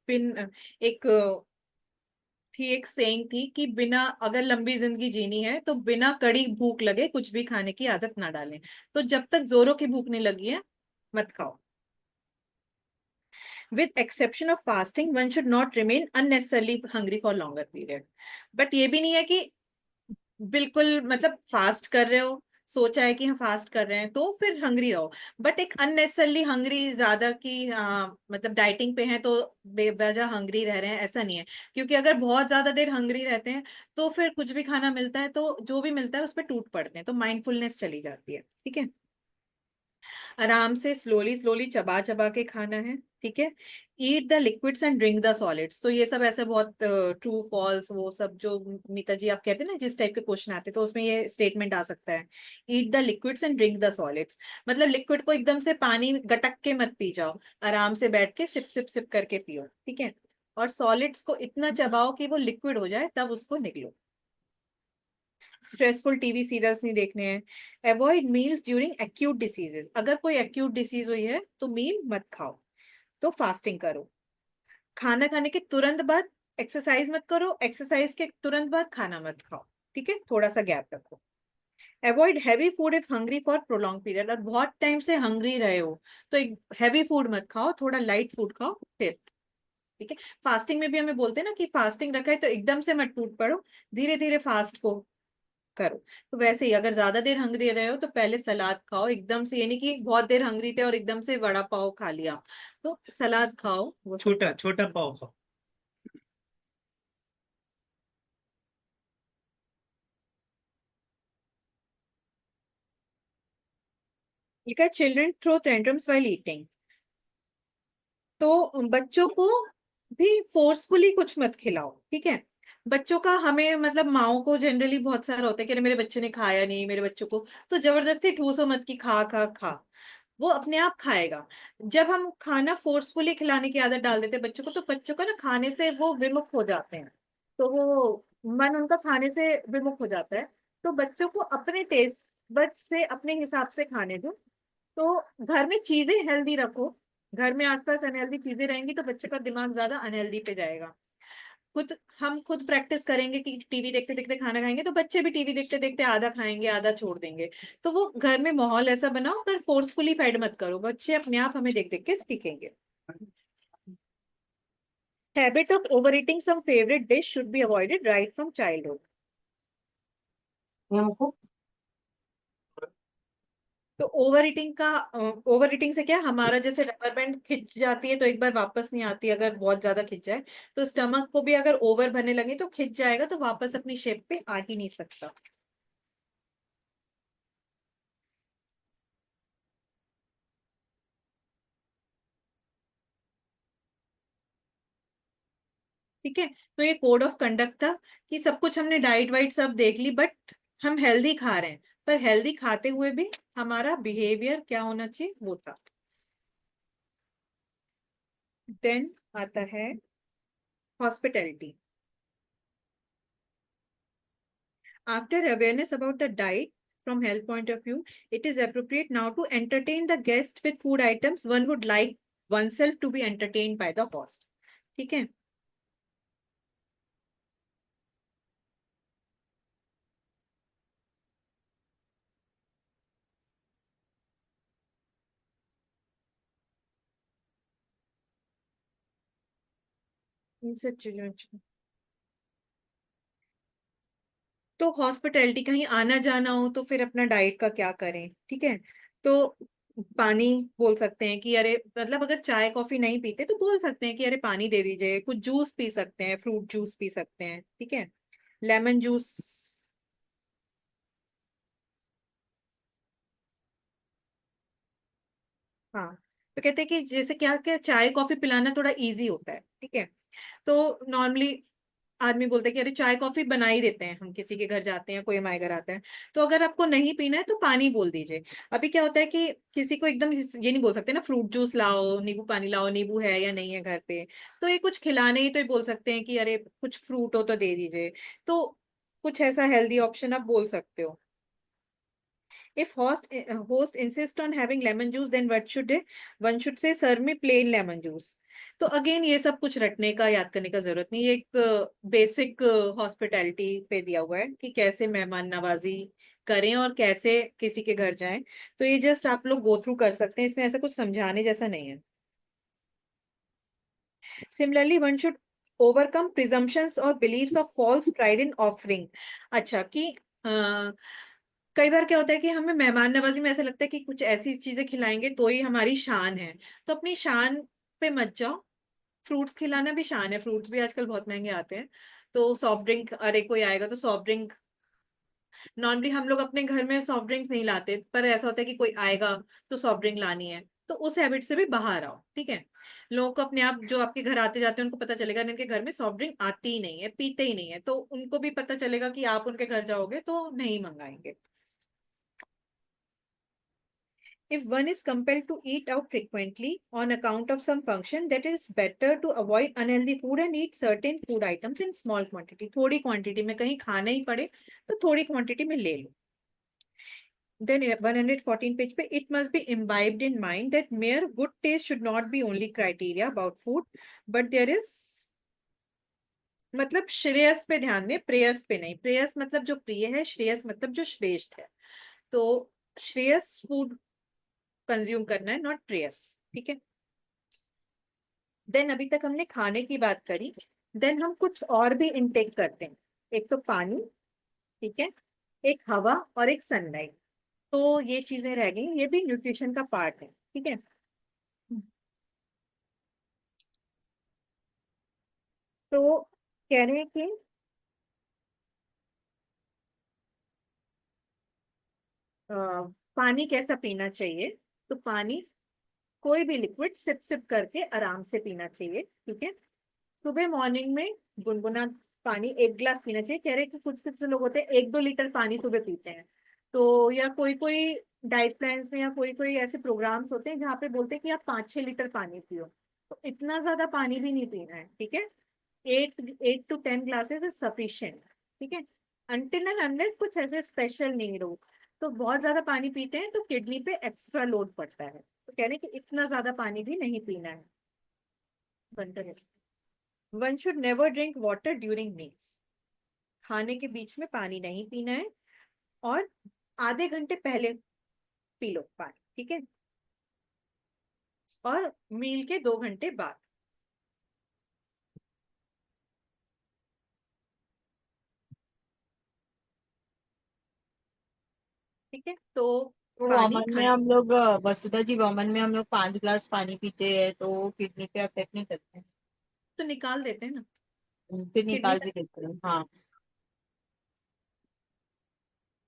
बिन एक एक सेइंग थी कि बिना, अगर लंबी जिंदगी जीनी है तो बिना कड़ी भूख लगे कुछ भी खाने की आदत ना डालें। तो जब तक जोरों की भूख नहीं लगी है मत खाओ। With exception of fasting one should not remain unnecessarily hungry for longer period. But ये भी नहीं है कि बिल्कुल मतलब फास्ट कर रहे हो, सोचा है कि हम फास्ट कर रहे हैं तो फिर हंग्री रहो, बट एक अननेसेसरली हंग्री ज्यादा की मतलब डाइटिंग पे हैं तो बेवजह हंग्री रह रहे हैं, ऐसा नहीं है। क्योंकि अगर बहुत ज्यादा देर हंग्री रहते हैं तो फिर कुछ भी खाना मिलता है तो जो भी मिलता है उस पर टूट पड़ते हैं, तो माइंडफुलनेस चली जाती है। ठीक है, आराम से स्लोली स्लोली चबा चबा के खाना है। ठीक है, eat the liquids and drink the solids. तो ये सब ऐसे बहुत ट्रू फॉल्स वो सब जो नीता जी आप कहते हैं ना, जिस टाइप के क्वेश्चन आते हैं तो उसमें ये स्टेटमेंट आ सकता है, eat the liquids and drink the solids. मतलब लिक्विड को एकदम से पानी गटक के मत पी जाओ, आराम से बैठ के सिप सिप सिप करके पियो। ठीक है, और सॉलिड्स को इतना चबाओ कि वो लिक्विड हो जाए, तब उसको निगलो। स्ट्रेसफुल टीवी सीरियल्स नहीं देखने हैं। Avoid meals during acute diseases. अगर कोई एक्यूट डिसीज हुई है तो मील मत खाओ, तो फास्टिंग करो। खाना खाने के तुरंत बाद एक्सरसाइज मत करो, एक्सरसाइज के तुरंत बाद खाना मत खाओ। ठीक है, थोड़ा सा गैप रखो। Avoid heavy food if hungry for prolong period. और बहुत टाइम से हंग्री रहे हो तो एक हैवी फूड मत खाओ, थोड़ा लाइट फूड खाओ फिर। ठीक है, फास्टिंग में भी हमें बोलते हैं ना कि फास्टिंग रखा है तो एकदम से मत टूट पड़ो, धीरे धीरे फास्ट को करो। तो वैसे ही अगर ज्यादा देर हंग्री रहे हो तो पहले सलाद खाओ एकदम से, ये नहीं कि बहुत देर हंग्री थे और एकदम से वड़ा पाव खा लिया, तो सलाद खाओ वो सब। छोटा छोटा पाव खाओ। ठीक है, children throw tantrums while eating. तो बच्चों को भी फोर्सफुली कुछ मत खिलाओ। ठीक है, बच्चों का हमें मतलब माओ को जनरली बहुत सारा होता है कि अरे मेरे बच्चे ने खाया नहीं, मेरे बच्चों को, तो जबरदस्ती ठूसो मत कि खा खा खा, वो अपने आप खाएगा। जब हम खाना फोर्सफुली खिलाने की आदत डाल देते हैं बच्चों को, तो बच्चों का ना खाने से वो विमुख हो जाते हैं, तो वो मन उनका खाने से विमुख हो जाता है। तो बच्चों को अपने टेस्ट बड से अपने हिसाब से खाने दो। तो घर में चीजें हेल्दी रखो, घर में आसपास अनहेल्दी चीजें रहेंगी तो बच्चे का दिमाग ज्यादा अनहेल्दी पे जाएगा। हम खुद प्रैक्टिस करेंगे कि टीवी देखते देखते खाना खाएंगे, तो बच्चे भी टीवी देखते देखते आधा खाएंगे आधा छोड़ देंगे। तो वो घर में माहौल ऐसा बनाओ, पर फोर्सफुली फेड मत करो, बच्चे अपने आप हमें देख देख के सीखेंगे। Habit of over eating some favourite dish should be avoided right from childhood. हमको तो ओवर ईटिंग से क्या, हमारा जैसे रबर बैंड खिंच जाती है तो एक बार वापस नहीं आती, अगर बहुत ज्यादा खिंच जाए तो स्टमक को भी अगर ओवर भरने लगे तो खिंच जाएगा, तो वापस अपनी शेप पे आ ही नहीं सकता। ठीक है, तो ये कोड ऑफ कंडक्ट था कि सब कुछ हमने डाइट वाइट सब देख ली, बट हम हेल्दी खा रहे हैं, पर हेल्दी खाते हुए भी हमारा बिहेवियर क्या होना चाहिए वो था। देन आता है hospitality. After awareness about the diet from health point of view, it is appropriate now to entertain the guest with food items one would like oneself to be entertained by the host. ठीक है, इनसे चीजों। तो hospitality कहीं आना जाना हो तो फिर अपना डाइट का क्या करें। ठीक है, तो पानी बोल सकते हैं कि अरे मतलब अगर चाय कॉफी नहीं पीते तो बोल सकते हैं कि अरे पानी दे दीजिए, कुछ जूस पी सकते हैं, फ्रूट जूस पी सकते हैं। ठीक है, लेमन जूस। हाँ, तो कहते हैं कि जैसे क्या क्या चाय कॉफी पिलाना थोड़ा इजी होता है। ठीक है, तो नॉर्मली आदमी बोलते हैं कि अरे चाय कॉफी बना ही देते हैं, हम किसी के घर जाते हैं, कोई हमारे घर आता है, तो अगर आपको नहीं पीना है तो पानी बोल दीजिए। अभी क्या होता है कि किसी को एकदम ये नहीं बोल सकते ना, फ्रूट जूस लाओ, नींबू पानी लाओ, नींबू है या नहीं है घर पे, तो ये कुछ खिलाने ही तो ये बोल सकते हैं कि अरे कुछ फ्रूट हो तो दे दीजिए। तो कुछ ऐसा हेल्दी ऑप्शन आप बोल सकते हो। If host insist on having lemon juice, then one should say, serve me plain lemon juice. तो अगेन ये सब कुछ रटने का याद करने का जरूरत नहीं, ये एक बेसिक हॉस्पिटैलिटी पे दिया हुआ है कि कैसे मेहमान नवाजी करें और कैसे किसी के घर जाएं। तो ये जस्ट आप लोग गो थ्रू कर सकते हैं, इसमें ऐसा कुछ समझाने जैसा नहीं है। Similarly, one should overcome presumptions or beliefs of false pride in offering। अच्छा कि कई बार क्या होता है कि हमें मेहमान नवाजी में ऐसा लगता है कि कुछ ऐसी चीजें खिलाएंगे तो ही हमारी शान है, तो अपनी शान पे मत जाओ। फ्रूट्स खिलाना भी शान है, फ्रूट्स भी आजकल बहुत महंगे आते हैं। तो सॉफ्ट ड्रिंक, अरे कोई आएगा तो सॉफ्ट ड्रिंक, नॉर्मली हम लोग अपने घर में सॉफ्ट ड्रिंक्स नहीं लाते, पर ऐसा होता है कि कोई आएगा तो सॉफ्ट ड्रिंक लानी है, तो उस हैबिट से भी बाहर आओ, ठीक है। लोगों को अपने आप, जो आपके घर आते जाते हैं उनको पता चलेगा इनके घर में सॉफ्ट ड्रिंक आती ही नहीं है, पीते ही नहीं है, तो उनको भी पता चलेगा कि आप उनके घर जाओगे तो नहीं मंगाएंगे। If one is compelled to eat out frequently on account of some function, that is better to avoid unhealthy food and eat certain food items in small quantity. थोड़ी क्वांटिटी में, कहीं खाना ही पड़े तो थोड़ी क्वांटिटी में ले लो। Then 114 page पे, it must be imbibed in mind that mere good taste should not be only criteria about food, but there is, मतलब श्रेयस पे ध्यान दें, प्रेयस पे नहीं। प्रेयस मतलब जो प्रिय है, श्रेयस मतलब जो श्रेष्ठ है। तो श्रेयस फूड कंज्यूम करना है, नॉट प्रेयस, ठीक है। देन अभी तक हमने खाने की बात करी, देन हम कुछ और भी इनटेक करते हैं। एक तो पानी, ठीक है, एक हवा और एक सनलाइट। तो ये चीजें रह गई, ये भी न्यूट्रिशन का पार्ट है, ठीक है। तो कह रहे हैं कि पानी कैसा पीना चाहिए। तो पानी, कोई भी लिक्विड सिप सिप करके आराम से पीना चाहिए, ठीक है। सुबह मॉर्निंग में गुनगुना पानी 1 गिलास पीना चाहिए। कह रहे हैं कि कुछ कुछ लोग होते हैं 1-2 लीटर पानी सुबह पीते हैं। तो या कोई कोई डाइट प्लान्स में या कोई कोई ऐसे प्रोग्राम्स होते हैं जहाँ पे बोलते हैं कि आप 5-6 लीटर पानी पियो। तो इतना ज्यादा पानी भी नहीं पीना है, ठीक है। 8 to 10 ग्लासेस इज सफिशिएंट, ठीक है। अनटिल एंड अनलेस कुछ ऐसे स्पेशल नीड हो। तो बहुत ज्यादा पानी पीते हैं तो किडनी पे एक्स्ट्रा लोड पड़ता है, तो कह रहे हैं कि इतना ज्यादा पानी भी नहीं पीना है। बंद करें। One should never drink water during meals. खाने के बीच में पानी नहीं पीना है, और आधे घंटे पहले पी लो पानी, ठीक है, और मील के 2 घंटे बाद। ठीक है, तो तो पानी वमन में खाने, हम लोग वसुधा जी, वमन में हम लोग 5 गिलास पानी पीते हैं तो किडनी पे अफेक्ट नहीं करते हैं? तो निकाल देते हैं ना, फिर किडनी निकाल भी तक। देते हैं, हाँ।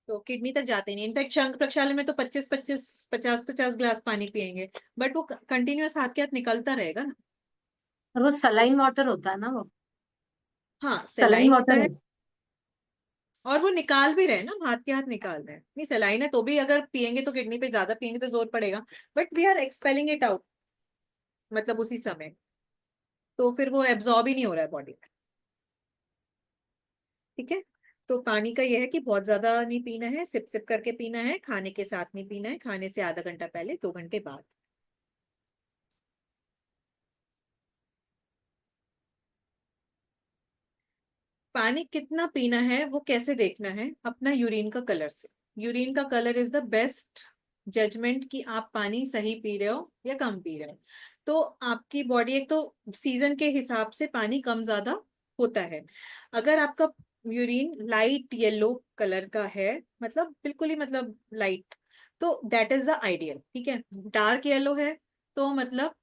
तो किडनी तक जाते नहीं, इनफैक्ट शंख प्रक्षालन में तो 25-25, 50-50 ग्लास पानी पियेंगे, बट वो कंटिन्यूअस हाथ के हाथ निकलता रहेगा ना। और वो सलाइन वाटर होता है ना, वो हाँ, सलाइन सेलाइन होता वाटर है। है। और वो निकाल भी रहे हैं ना, हाथ के हाथ निकाल रहे हैं, नहीं सेलाइन है तो भी अगर पियेंगे तो किडनी पे ज्यादा पियेंगे तो जोर पड़ेगा, but we are expelling it out, मतलब उसी समय, तो फिर वो एब्जॉर्ब ही नहीं हो रहा है बॉडी में, ठीक है। तो पानी का यह है कि बहुत ज्यादा नहीं पीना है, सिप सिप करके पीना है, खाने के साथ नहीं पीना है, खाने से आधा घंटा पहले, 2 घंटे बाद। पानी कितना पीना है वो कैसे देखना है, अपना यूरिन का कलर से। यूरिन का colour is the best judgement कि आप पानी सही पी रहे हो या कम पी रहे हो। तो आपकी बॉडी, एक तो सीजन के हिसाब से पानी कम ज्यादा होता है। अगर आपका यूरिन लाइट येलो कलर का है, मतलब बिल्कुल ही मतलब लाइट, तो दैट इज द आइडियल, ठीक है। डार्क येलो है तो मतलब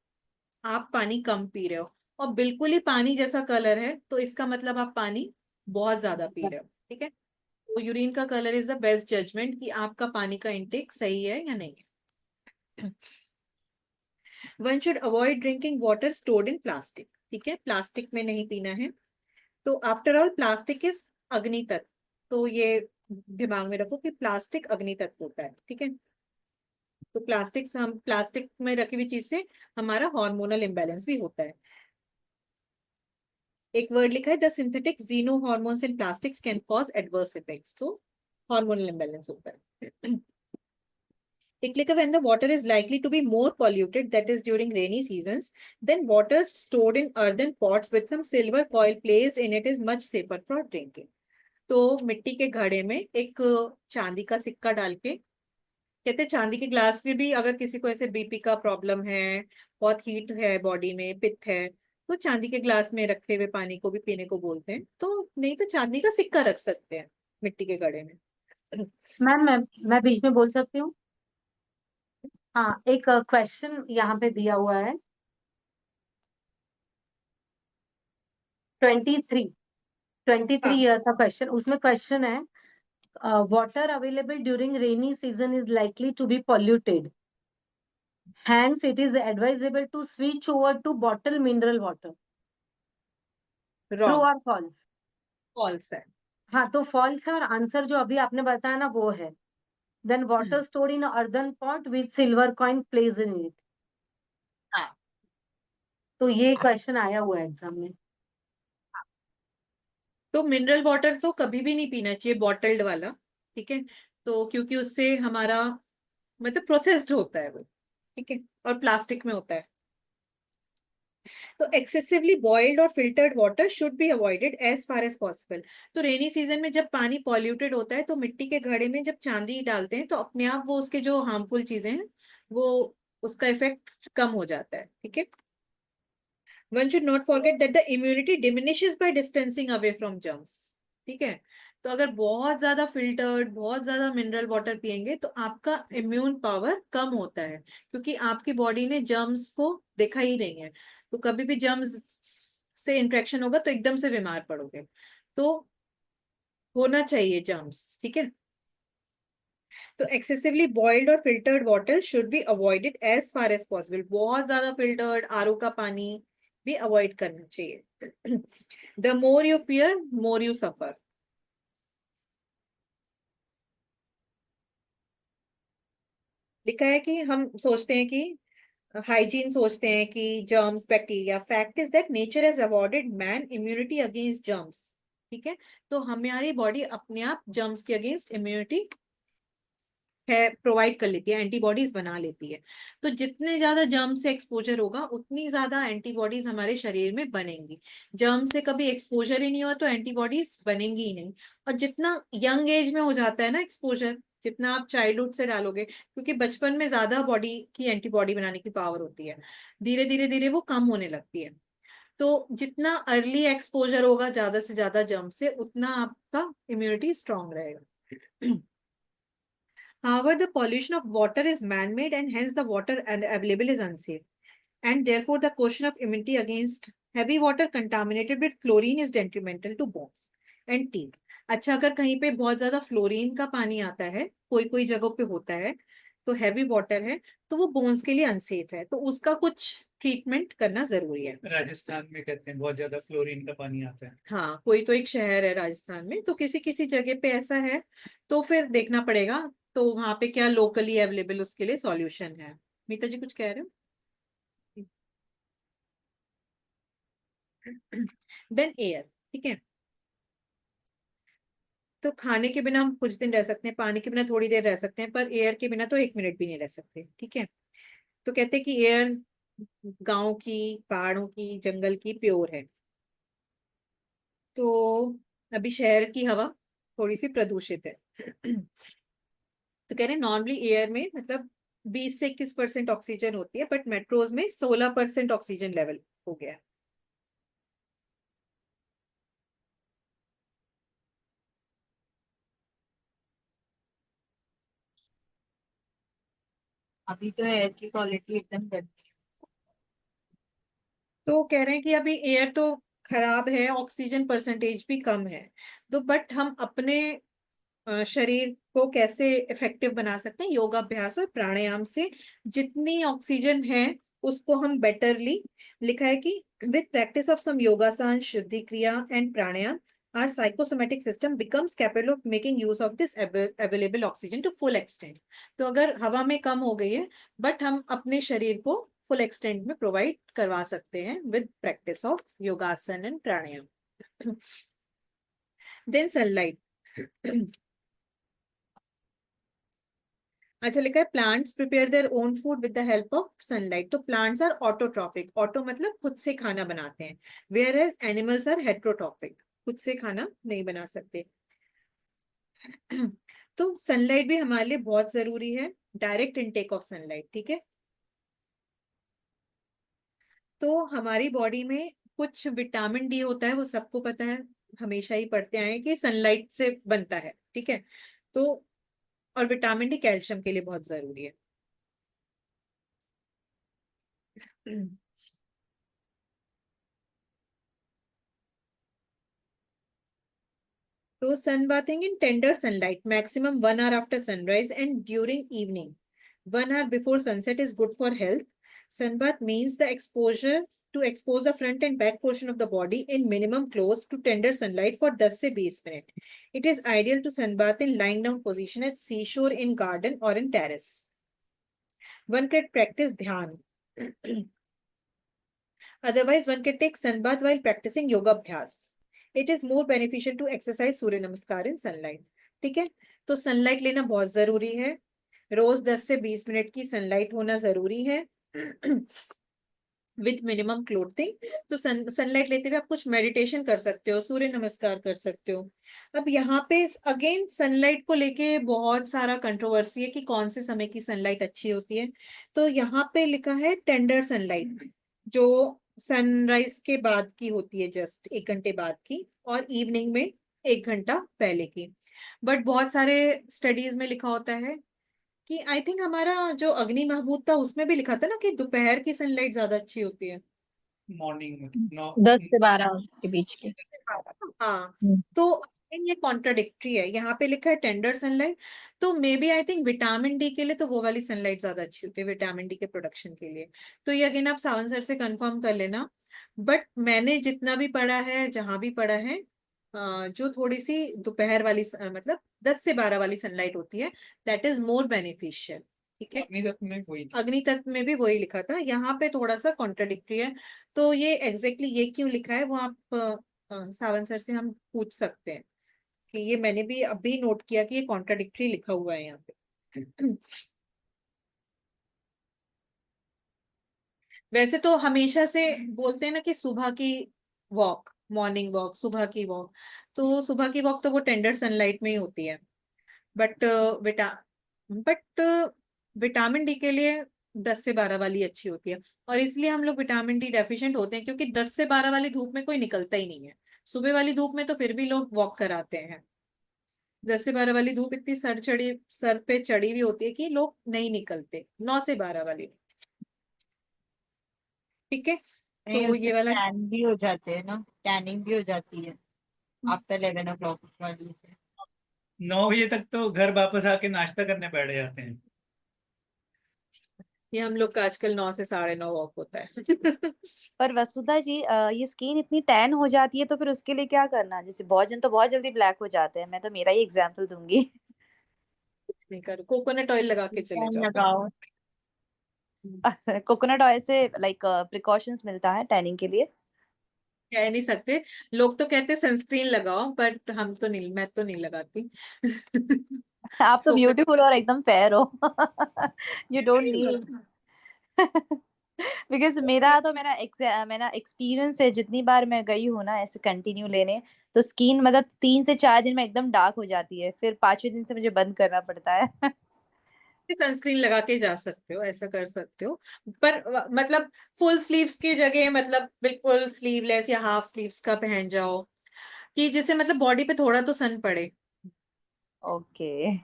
आप पानी कम पी रहे हो, और बिल्कुल ही पानी जैसा कलर है तो इसका मतलब आप पानी बहुत ज्यादा पी रहे हो, ठीक है। तो यूरिन का colour is the best judgement कि आपका पानी का इंटेक सही है या नहीं है। One should avoid drinking water stored in plastic, ठीक है, प्लास्टिक में नहीं पीना है। तो आफ्टर ऑल प्लास्टिक इज अग्नि तत्व, तो ये दिमाग में रखो कि प्लास्टिक अग्नि तत्व होता है, ठीक है। तो प्लास्टिक, हम प्लास्टिक में रखी हुई चीज से हमारा हार्मोनल इम्बैलेंस भी होता है। एक वर्ड लिखा है, the synthetic xenohormones in plastics can cause adverse effects, तो हार्मोनल इम्बैलेंस होता है। एक लिखा, when the water is likely to be more polluted, that is during rainy seasons, then water stored in earthen pots with some silver foil placed in it is much safer for drinking. तो मिट्टी के घड़े में एक चांदी का सिक्का डाल के, कहते हैं चांदी के ग्लास में भी, अगर किसी को ऐसे बीपी का प्रॉब्लम है, बहुत हीट है बॉडी में, पित्त है, तो चांदी के ग्लास में रखे हुए पानी को भी पीने को बोलते हैं। तो नहीं तो चांदी का सिक्का रख सकते हैं मिट्टी के घड़े में। मैम मैं बीच में बोल सकती हूँ? हाँ, एक क्वेश्चन यहाँ पे दिया हुआ है 23 हाँ, ईयर का क्वेश्चन। उसमें क्वेश्चन है water available during rainy season is likely to be polluted. Hence, it is advisable to switch over to bottled mineral water. True wrong, or false? False है। हाँ, तो false है, और आंसर जो अभी आपने बताया ना वो है। Then water stored in a earthen pot with silver coin placed in it. हाँ, तो ये क्वेश्चन आया हुआ है एग्जाम में। तो मिनरल वाटर तो कभी भी नहीं पीना चाहिए, बॉटल्ड वाला। ठीक है, तो क्योंकि उससे हमारा मतलब प्रोसेस्ड होता है वो, ठीक है, और प्लास्टिक में होता है। तो एक्सेसिवली बॉइल्ड और filtered water should be avoided as far as possible. तो रेनी सीजन में जब पानी पॉल्यूटेड होता है तो मिट्टी के घड़े में जब चांदी डालते हैं तो अपने आप वो उसके जो हार्मफुल चीजें हैं वो उसका इफेक्ट कम हो जाता है। ठीक है, one should not forget that the immunity diminishes by distancing away from germs. ठीक है, तो अगर बहुत ज्यादा फिल्टर्ड, बहुत ज्यादा मिनरल वाटर पियेंगे तो आपका इम्यून पावर कम होता है, क्योंकि आपकी बॉडी ने जर्म्स को देखा ही नहीं है। तो कभी भी जर्म्स से इंट्रैक्शन होगा तो एकदम से बीमार पड़ोगे। तो होना चाहिए जर्म्स। ठीक है, तो एक्सेसिवली बॉइल्ड और filtered water should be avoided as far as possible. बहुत ज्यादा फिल्टर्ड आरओ का पानी भी अवॉइड करना चाहिए। The more you fear more you suffer. लिखा है कि हम सोचते हैं कि हाइजीन, सोचते हैं कि germs bacteria. Fact is that nature has awarded man immunity against germs. ठीक है, तो हमारी बॉडी अपने आप जर्म्स के अगेंस्ट इम्यूनिटी है, प्रोवाइड कर लेती है, एंटीबॉडीज बना लेती है। तो जितने ज्यादा जर्म से एक्सपोजर होगा उतनी ज्यादा एंटीबॉडीज हमारे शरीर में बनेंगी। जर्म से कभी एक्सपोजर ही नहीं हुआ तो एंटीबॉडीज बनेंगी ही नहीं। और जितना यंग एज में हो जाता है ना एक्सपोजर, जितना आप चाइल्डहुड से डालोगे, क्योंकि बचपन में ज्यादा बॉडी की एंटीबॉडी बनाने की पावर होती है, धीरे धीरे धीरे वो कम होने लगती है। तो जितना अर्ली एक्सपोजर होगा ज्यादा से ज्यादा जर्म से, उतना आपका इम्यूनिटी स्ट्रांग रहेगा। However, the pollution of water is man-made and hence the water available is unsafe. And therefore, the question of immunity against heavy water contaminated with fluorine is detrimental to bones and teeth. अच्छा, अगर कहीं पे बहुत ज्यादा fluorine का पानी आता है, कोई कोई जगहों पे होता है, तो हैवी वाटर है, तो वो बोन्स के लिए अनसेफ है, तो उसका कुछ ट्रीटमेंट करना जरूरी है। राजस्थान में कहते हैं बहुत ज्यादा फ्लोरीन का पानी आता है। हाँ, कोई तो एक शहर है राजस्थान में, तो किसी किसी जगह पे ऐसा है, तो फिर देखना पड़ेगा तो वहां पे क्या लोकली अवेलेबल उसके लिए सॉल्यूशन है। मीता जी कुछ कह रहे हो? Then air. ठीक है, तो खाने के बिना हम कुछ दिन रह सकते हैं, पानी के बिना थोड़ी देर रह सकते हैं, पर एयर के बिना तो 1 मिनट भी नहीं रह सकते। ठीक है, तो कहते हैं कि एयर गांव की, पहाड़ों की, जंगल की प्योर है। तो अभी शहर की हवा थोड़ी सी प्रदूषित है। तो कह रहे हैं नॉर्मली एयर में मतलब 20 से 21% ऑक्सीजन होती है, बट मेट्रोज में 16% ऑक्सीजन लेवल हो गया है। अभी तो एयर की क्वालिटी एकदम गंदी तो कह रहे हैं कि अभी एयर तो खराब है, ऑक्सीजन परसेंटेज भी कम है, तो बट हम अपने शरीर को कैसे इफेक्टिव बना सकते हैं? योगाभ्यास और प्राणायाम से जितनी ऑक्सीजन है उसको हम बेटरली, लिखा है कि विद प्रैक्टिस ऑफ सम योगासन, शुद्धि क्रिया and pranayama, our psychosomatic system becomes capable of making use of this available oxygen to full extent। तो अगर हवा में कम हो गई है, बट हम अपने शरीर को फुल एक्सटेंट में प्रोवाइड करवा सकते हैं with practice of yogasana and pranayama. Then sunlight. अच्छा, लिखा है plants prepare their own food with the help of sunlight. तो प्लांट्स आर ऑटोट्रॉफिक, ऑटो मतलब खुद से खाना बनाते हैं, whereas animals are heterotrophic, खुद से खाना नहीं बना सकते। तो सनलाइट भी हमारे लिए बहुत जरूरी है, डायरेक्ट इनटेक ऑफ सनलाइट। ठीक है, तो हमारी बॉडी में कुछ विटामिन डी होता है, वो सबको पता है, हमेशा ही पढ़ते आए हैं कि सनलाइट से बनता है। ठीक है, तो और विटामिन डी कैल्शियम के लिए बहुत जरूरी है। तो sun bathing in tender sunlight maximum 1 hour after sunrise and during evening 1 hour before sunset is good for health. Sunbath means the exposure to expose the front and back portion of the body in minimum close to tender sunlight for 10 से 20 minute. It is ideal to sunbath in lying down position at seashore, in garden or in terrace. One can practice dhyan. Otherwise, one can take sunbath while practicing yoga abhyas. It is more beneficial to exercise सूर्य नमस्कार in sunlight. ठीक है, तो sunlight लेना बहुत जरूरी है। रोज 10 से 20 minute की सनलाइट होना जरूरी है विथ मिनिमम क्लोथिंग। तो सनलाइट लेते हुए आप कुछ मेडिटेशन कर सकते हो, सूर्य नमस्कार कर सकते हो। अब यहाँ पे अगेन सनलाइट को लेके बहुत सारा कंट्रोवर्सी है कि कौन से समय की सनलाइट अच्छी होती है। तो यहाँ पे लिखा है टेंडर सनलाइट, जो सनराइज के बाद की होती है, जस्ट 1 घंटे बाद की, और इवनिंग में 1 घंटा पहले की। बट बहुत सारे स्टडीज में लिखा होता है कि आई थिंक हमारा जो अग्नि महबूब था उसमें भी लिखा था ना कि दोपहर की सनलाइट ज्यादा अच्छी होती है। मॉर्निंग में 10 से 12 के बीच के। हाँ, तो ये कॉन्ट्राडिक्टरी है। यहाँ पे लिखा है टेंडर सनलाइट, तो maybe I think vitamin D के लिए तो वो वाली सनलाइट ज्यादा अच्छी होती है, विटामिन डी के प्रोडक्शन के लिए। तो ये अगेन आप सावन सर से कंफर्म कर लेना। बट मैंने जितना भी पढ़ा है, जहां भी पढ़ा है, जो थोड़ी सी दोपहर वाली मतलब 10 से 12 वाली सनलाइट होती है, दैट इज मोर बेनिफिशियल। ठीक है, अग्नि तत्व में भी वही लिखा था, यहाँ पे थोड़ा सा कॉन्ट्राडिक्टरी है। तो ये एग्जैक्टली ये क्यों लिखा है वो आप सावन सर से हम पूछ सकते हैं कि ये मैंने भी अभी नोट किया कि ये कॉन्ट्राडिक्टरी लिखा हुआ है यहाँ पे। वैसे तो हमेशा से बोलते हैं ना कि सुबह की वॉक, मॉर्निंग वॉक, सुबह की वॉक, तो सुबह की वॉक तो वो टेंडर सनलाइट में ही होती है। बट बट विटामिन डी के लिए 10 से 12 वाली अच्छी होती है। और इसलिए हम लोग विटामिन डी डेफिशिएंट होते हैं, क्योंकि 10 से 12 वाली धूप में कोई निकलता ही नहीं है। सुबह वाली धूप में तो फिर भी लोग वॉक कराते हैं, 10 से 12 वाली धूप इतनी सर पे चढ़ी हुई होती है कि लोग नहीं निकलते। 9 से 12 वाली, ठीक है। नहीं, तो उससे ये वाला टैन भी हो जाते हैं ना, टैनिंग भी हो जाती है आफ्टर 11 o'clock वाली से। 9 बजे तक तो घर वापस आके नाश्ता करने बैठ जाते हैं। ये हम लोग का आजकल 9 से 9:30 वॉक होता है। पर वसुधा जी, ये स्किन इतनी टैन हो जाती है तो फिर उसके लिए क्या करना? जैसे बहुत जन तो बहुत जल्दी ब्लैक हो जाते हैं, मैं तो मेरा ही एग्जांपल दूंगी। कुछ नहीं करो, कोकोनट ऑयल लगा के चले टैन जाओ। लगाओ। कोकोनट ऑयल से लाइक प्रिकॉशंस मिलता है टैनिंग के लिए? कह नहीं सकते, लोग तो कहते सनस्क्रीन लगाओ, बट हम तो नहीं, मैं तो नहीं लगाती। आप तो कोकोनट ब्यूटीफुल और एकदम फेयर हो। You don't need. बिकॉज मेरा एक्सपीरियंस है, जितनी बार मैं गई हूँ ना ऐसे कंटिन्यू लेने, तो स्किन मतलब 3 से 4 दिन में एकदम डार्क हो जाती है, फिर 5वें दिन से मुझे बंद करना पड़ता है। सनस्क्रीन लगा के जा सकते हो, ऐसा कर सकते हो। पर मतलब फुल स्लीव्स की जगह मतलब बिल्कुल स्लीवलेस या हाफ स्लीव्स का पहन जाओ, कि जिससे मतलब बॉडी पे थोड़ा तो सन पड़े। ओके।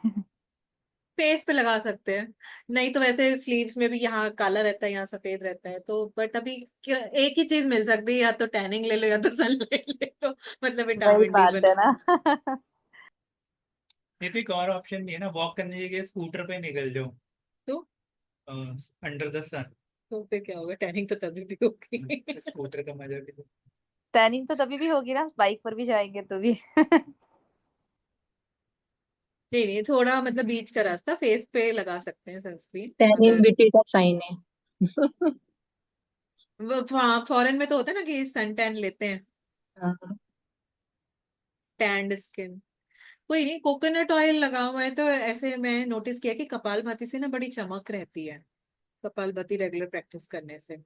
फेस पे लगा सकते हैं, नहीं तो वैसे स्लीव्स में भी यहाँ काला रहता है, यहाँ सफेद रहता है। तो बट अभी एक ही चीज मिल सकती है, या तो टैनिंग ले लो या तो सनलाइट ले लो, मतलब वही विटामिन डी बात है ना। ये तो एक और ऑप्शन भी है ना, वॉक करने की जगह स्कूटर पे निकल जाओ तो अंडर द सन। तो फिर क्या होगा, टैनिंग तो तभी भी होगी। स्कूटर का मजा भी लो। टैनिंग तो तभी भी होगी ना, बाइक पर भी जाएंगे तो भी। नहीं नहीं, थोड़ा मतलब बीच का रास्ता, फेस पे लगा सकते हैं सनस्क्रीन टैनिंग अगर। बीटी का साइन है। हाँ, फॉरेन में तो होता है ना कि सन टैन लेते हैं, हाँ। Stand skin. कोई नहीं, कोकोनट ऑयल लगा हुआ है तो ऐसे मैं नोटिस किया कि कपालभाति से ना बड़ी चमक रहती है, कपालभाति रेगुलर प्रैक्टिस करने से।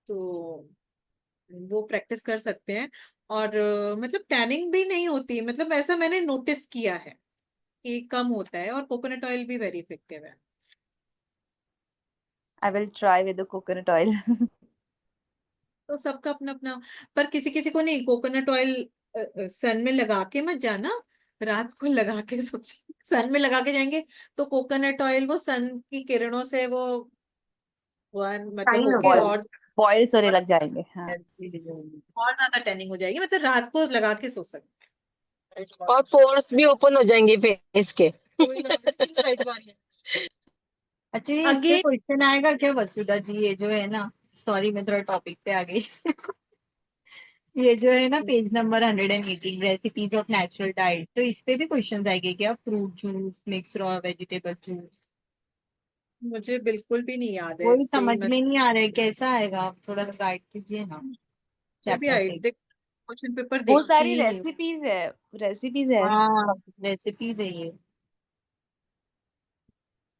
तो वो प्रैक्टिस कर सकते हैं। और मतलब टैनिंग भी नहीं होती, मतलब ऐसा मैंने नोटिस किया है कि कम होता है, और कोकोनट ऑयल भी वेरी इफेक्टिव है। I will try with the coconut oil. तो सबका अपना अपना, पर किसी किसी को नहीं, कोकोनट ऑयल सन में लगा के मत जाना, रात को लगा के सो सन में लगा के जाएंगे तो कोकोनट ऑयल वो सन की किरणों से वो मतलब Shine होके होता है। और बॉयल्स होने लग जाएंगे। हाँ और ज्यादा टैनिंग हो जाएगी, मतलब रात को लगा के सो सकते और पोर्स भी ओपन हो जाएंगे फेस के। अच्छा, ये हैं। इस पे अगेन क्वेश्चन आएगा क्या वसुधा जी? ये जो है ना, सॉरी मैं थोड़ा टॉपिक पे आ गई। ये जो है ना page number 118 recipes of natural diet, तो इस पे भी क्वेश्चंस आएंगे क्या? Fruit juice, mix raw vegetable juice, मुझे बिल्कुल भी नहीं याद है वही इस पे, समझ में नहीं आ रहा है कैसा आएगा, आप थोड़ा गाइड कीजिए ना मैं भी चैप्टर से। क्वेश्चन पेपर वो देखती सारी ही नहीं हूँ। रेसिपीज है। हाँ, रेसिपीज है ये।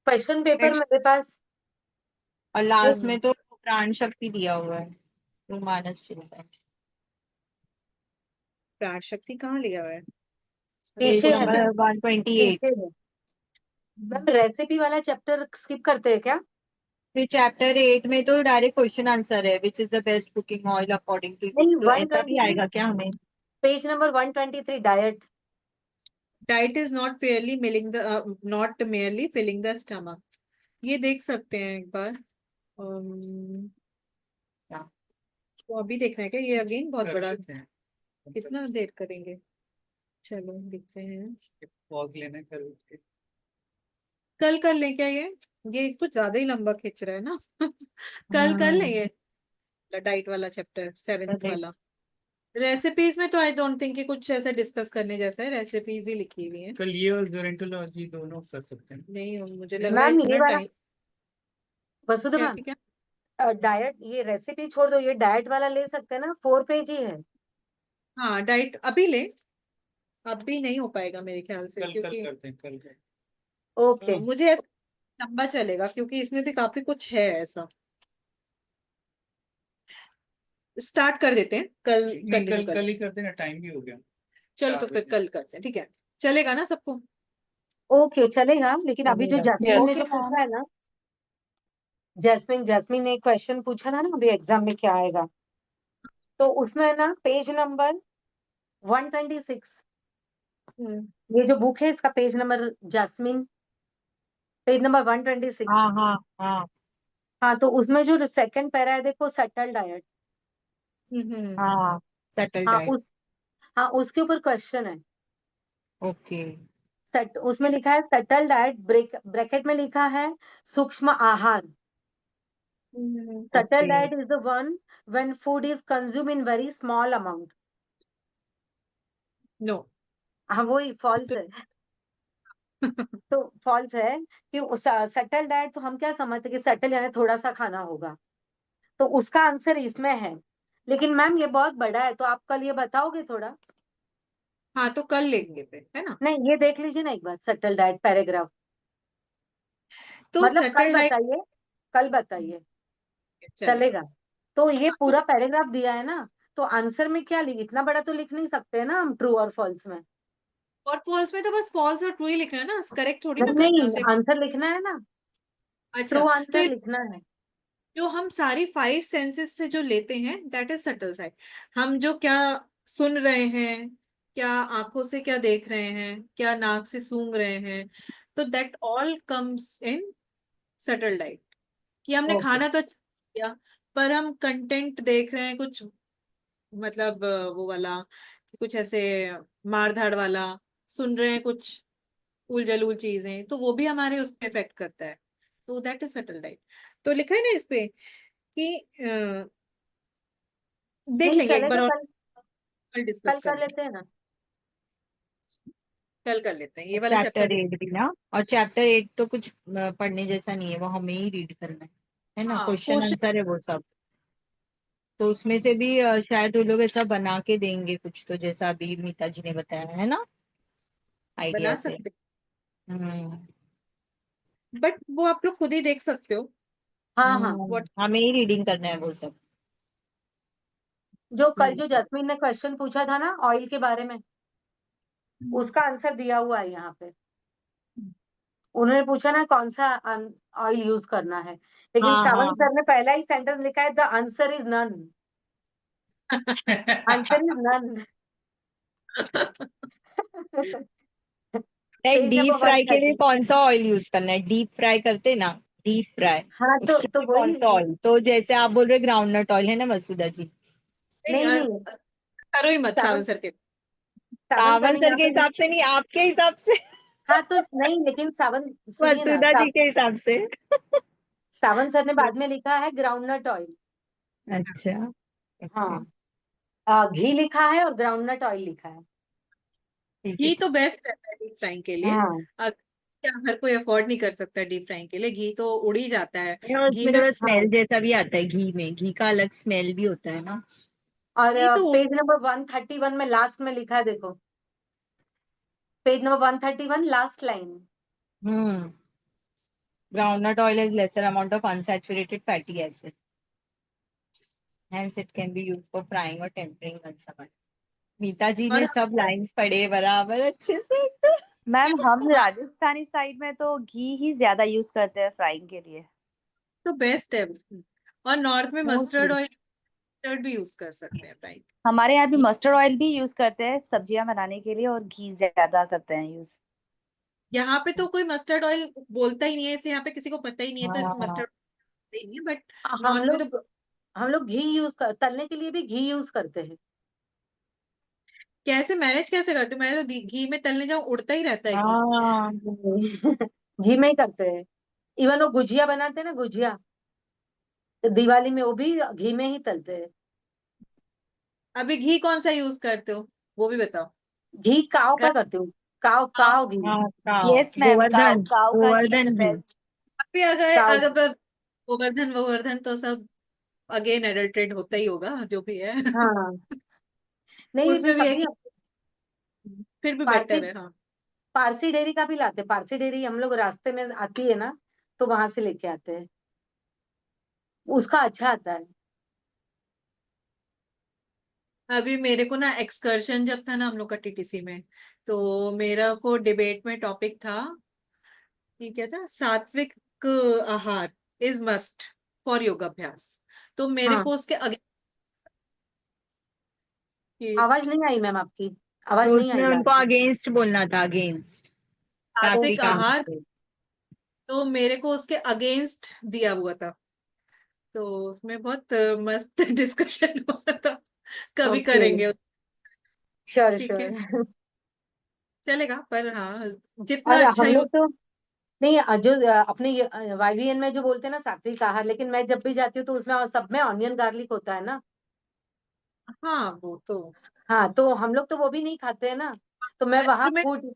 क्वेश्चन पेपर Next, मेरे पास और लास्ट हम्म, में तो प्राण शक्ति दिया हुआ है, तो मानस चिंतन। प्राण शक्ति कहाँ लिया हुआ है? पेज पीछे है क्वेश्चन मैम, नंबर पेपर 128। पीछे है मैम। रेसिपी वाला चैप्टर स्किप करते हैं क्या? फिर चैप्टर 8 में तो डायरेक्ट क्वेश्चन आंसर है, which is the best cooking oil according to you, नहीं, तो ऐसा भी 123 आएगा क्या हमें? Page number 123 diet. Diet is not fairly milling the not merely filling the stomach, ये देख सकते हैं एक बार। तो अभी देखना है क्या ये? अगेन बहुत कर बड़ा, लेते हैं। कितना देर करेंगे? चलो देखते हैं। पॉज लेना कर के। कल कर लें क्या ये कुछ ज्यादा ही लंबा खिंच रहा है ना। कल कर लें हम्म, ये डाइट वाला चैप्टर 7th वाला। रेसिपीज में तो आई डोंट थिंक कि कुछ ऐसा डिस्कस करने जैसा है, रेसिपीज ही लिखी हुई हैं। कल ये और जोरेंटोलॉजी दोनों कर सकते हैं। नहीं मुझे लग रहा है मैम ये इतना वाला टाइम। वसुधा क्या मैम, क्या? डाइट ये रेसिपी छोड़ दो, ये डाइट वाला ले सकते हैं ना, 4 पेज ही है। हाँ डाइट अभी ले, अभी नहीं हो पाएगा मेरे ख्याल से, कल क्योंकि करते हैं कल। ओके मुझे ऐसा लंबा चलेगा क्योंकि इसमें भी काफी कुछ है ऐसा। स्टार्ट कर देते हैं, कल नहीं कंटिन्यू कल कर। कल ही करते हैं ना, टाइम भी हो गया। चलो तो 4 फिर बजे। कल करते हैं, ठीक है? चलेगा ना सबको? ओके चलेगा, लेकिन अभी जो जैस्मिन ने यस जो ओके मैम। पूछा है ना, जैस्मिन ने एक क्वेश्चन पूछा था ना अभी एग्जाम में क्या आएगा, तो उसमें ना पेज नंबर 126, हम्म ये जो बुक है इसका page number, Jasmine page number 126। हाँ हाँ हाँ हाँ, तो उसमें जो सेकंड पैरा है देखो, सेटल डाइट। हम्म हाँ, सेटल हाँ डाइट। उस हाँ उसके ऊपर क्वेश्चन है। ओके। सेट उसमें किस लिखा है सेटल डाइट, ब्रैकेट में लिखा है सूक्ष्म आहार। Subtle okay. diet is the one when food is consumed in very small amount. No. हाँ वही फॉल्स तो है। तो फॉल्स है कि सटल डाइट तो हम क्या समझते हैं कि सटल यानी थोड़ा सा खाना होगा, तो उसका आंसर इसमें है। लेकिन मैम ये बहुत बड़ा है, तो आप कल ये बताओगे थोड़ा? हाँ तो कल लेंगे फिर, है ना? नहीं, ये देख लीजिए ना एक बार सटल डाइट पैराग्राफ, तो मतलब कल सटल डाइट बताइए, कल बताइए, चलेगा। चलेगा? तो ये हाँ, तो पूरा पैराग्राफ दिया है ना, तो आंसर में क्या लिख, इतना बड़ा तो लिख नहीं सकते हैं ना हम, ट्रू और फॉल्स में। और फॉल्स में तो बस फॉल्स और ट्रू ही लिखना है ना, करेक्ट थोड़ी ना नहीं करना है नहीं, उसे। आंसर लिखना है ना, अच्छा, ट्रू तो आंसर ये लिखना है। जो हम सारी 5 सेंसेस से जो लेते हैं दैट इज सटल साइड। हम जो क्या सुन रहे हैं, क्या आंखों से क्या देख रहे हैं, क्या नाक से सूंघ रहे हैं, तो that all comes in subtle diet. कि हमने ओके खाना तो अच्छा किया, पर हम कंटेंट देख रहे हैं कुछ, मतलब वो वाला कि कुछ ऐसे मारधाड़ वाला, सुन रहे हैं कुछ उल जलूल चीजें, तो वो भी हमारे उस पर इफेक्ट करता है। तो दैट इज सटल डाइट। तो लिखा है ना इस पे कि देख नहीं लेंगे एक बार चलेगा, और, कल कल कल डिस्कस कर कर लेंगे। लेते हैं ना। कल कर लेते हैं ये वाला चैप्टर चैप्टर देख। 8 भी ना, और चैप्टर 8 तो कुछ पढ़ने जैसा नहीं है, वो हमें ही रीड करना है ना, हाँ क्वेश्चन क्वेश्चन। आंसर है वो सब। तो उसमें से भी शायद वो लोग ऐसा बना के देंगे कुछ, तो जैसा अभी मीता जी ने बताया है ना, आइडिया बना से। सकते हम्म। हैं, बट वो आप लोग खुद ही देख सकते हो। हाँ हाँ, व्हाट हमें ही रीडिंग करना है वो सब। जो कल जो जैस्मिन ने क्वेश्चन पूछा था ना ऑयल के बारे में, उसका आंसर दिया हुआ है यहाँ पे। उन्होंने पूछा ना कौन सा ऑयल यूज करना है, लेकिन हाँ श्रावण हाँ। सर ने पहला ही सेंटेंस लिखा है, the answer is none. Answer is none. Page deep number fry के लिए 130। कौन सा ऑयल यूज करना है? डीप फ्राई करते ना, डीप फ्राई, हाँ तो उसके लिए कौन वही। सा ऑयल? तो जैसे आप बोल रहे ग्राउंडनट ऑयल है ना वसुधा जी? नहीं नहीं, करो ही मत सावन सावन सर के। सावन सर सावन ने सर यहाँ के पे हिसाब से नहीं, आपके हिसाब से। हाँ तो नहीं, लेकिन सावन, सुनिए ना, वसुधा जी के हिसाब से। सावन सर ने बाद में लिखा है ग्राउंडनट ऑयल। अच्छा, हाँ, घी लिखा है और ग्राउंडनट ऑयल लिखा है। ठीक है। घी तो बेस्ट रहता है डीप फ्राइंग के लिए। हाँ, क्या हर कोई अफोर्ड नहीं कर सकता डीप फ्राइंग के लिए, घी तो उड़ ही जाता है और घी उसमें में। थोड़ा हाँ। स्मेल जैसा भी आता है घी में, घी का अलग स्मेल भी होता है ना। और नहीं तो पेज नंबर 131 में लास्ट में लिखा है, देखो, page number 131 last line. Hmm, groundnut oil has lesser amount of unsaturated fatty acid. Hence, it can be used for frying or tempering once. मीता जी और ने सब लाइंस पढ़े बराबर अच्छे से। मैम हम राजस्थानी साइड में तो घी ही ज्यादा यूज करते हैं फ्राइंग के लिए। तो बेस्ट है। और नॉर्थ में मस्टर्ड मोस्टली ऑयल, मस्टर्ड भी यूज कर सकते हैं फ्राइंग। हमारे यहाँ भी मस्टर्ड ऑयल भी यूज करते हैं सब्जियां बनाने के लिए, और घी ज्यादा करते हैं यूज। यहाँ पे तो कोई मस्टर्ड ऑयल बोलता ही नहीं है, इसलिए यहाँ पे किसी को पता ही नहीं है, तो इस हाँ, मस्टर्ड ही नहीं है। बट हम नॉर्थ में तो लोग हम लोग घी तलने के लिए भी घी यूज करते हैं। कैसे मैनेज कैसे करते हो? मैं तो घी में तलने जाऊं उड़ता ही रहता है घी। हाँ, घी में ही करते हैं। इवन वो गुजिया बनाते हैं ना, गुजिया, तो दिवाली में वो भी घी में ही तलते हैं। अभी घी कौन सा यूज करते हो वो भी बताओ। घी काव घर का करती हूँ, काव हाँ, काव घी। हाँ, काव, यस मैम, काव गोवर्धन, काव का घी is the Gowardhan ghee. Best. अभी अगर काव। अगर गोवर्धन गोवर्धन तो सब अगेन एडल्ट्रेट होता ही होगा जो भी है। हाँ, नहीं लेकिन उसमें भी है कभी कि फिर भी पारसी बेटर है। हाँ, पारसी डेयरी का भी लाते हैं। पारसी डेयरी हम लोग रास्ते में आती है ना, तो वहां से लेके आते हैं, उसका अच्छा आता है। अभी मेरे को ना एक्सकर्शन जब था ना हम लोग का टीटीसी में, तो मेरा को डिबेट में टॉपिक था कि क्या था, सात्विक आहार इज मस्ट फॉर योगाभ्यास। तो मेरे हाँ, को उसके आगे कि आवाज नहीं आई मैम आपकी, आवाज तो नहीं उसमें आई उनको लास्ट में। अगेंस्ट बोलना था, अगेंस्ट सात्विक सात्विक आहार, आहार। तो मेरे को उसके अगेंस्ट दिया हुआ था। तो उसमें बहुत मस्त डिस्कशन हुआ था। कभी ओके, करेंगे। श्योर ठीक है, श्योर। चलेगा, पर हाँ जितना और अच्छा हम यूज। लोग तो नहीं, जो अपने YVN में जो बोलते हैं ना सात्विक आहार, लेकिन मैं जब भी जाती हूँ तो उसमें सब में ऑनियन गार्लिक होता है ना। हाँ वो तो हाँ, तो हम लोग तो वो भी नहीं खाते हैं ना, तो मैं वहां महाराष्ट्र में, फूड, नहीं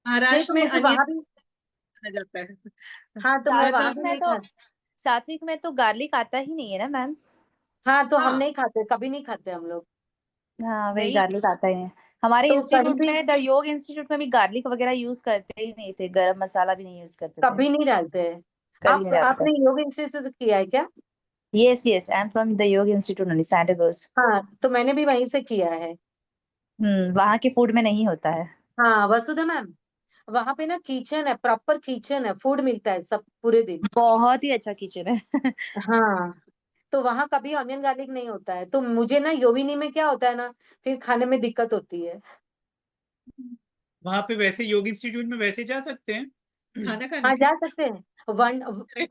महाराष्ट्र तो में मुझे अनियन वहां भी, खाया जाता है। हाँ तो मैं वहां सात्विक मतलब भी में नहीं तो खा। सात्विक में तो गार्लिक आता ही नहीं है ना मैम। हाँ तो हम हाँ नहीं खाते, कभी नहीं खाते हम लोग। हाँ वही, नहीं, गार्लिक आता ही है। हमारे तो कहीं इंस्टीट्यूट भी में, द योग इंस्टीट्यूट में भी गार्लिक वगैरह यूज करते ही नहीं थे, गरम मसाला भी नहीं यूज करते थे। कभी नहीं डालते हैं। कभी आप नहीं डालते थे। आपने योग इंस्टीट्यूट से किया है क्या? Yes yes, I am from the योग इंस्टीट्यूट ओनली, सैंटा क्रूज। हाँ, तो मैंने भी वहीं से किया है। वहाँ के फूड में नहीं होता है। हाँ वसुधा मैम, वहां पे ना किचन है, प्रॉपर किचन है, फूड मिलता है सब पूरे दिन। बहुत ही अच्छा किचन है। हाँ, तो वहां कभी ऑनियन गार्लिक नहीं होता है, तो मुझे ना योगिनी में क्या होता है ना, फिर खाने में दिक्कत होती है। वहां पे वैसे योग इंस्टीट्यूट में वैसे जा सकते हैं। खाना हाँ खाने। जा सकते हैं, वन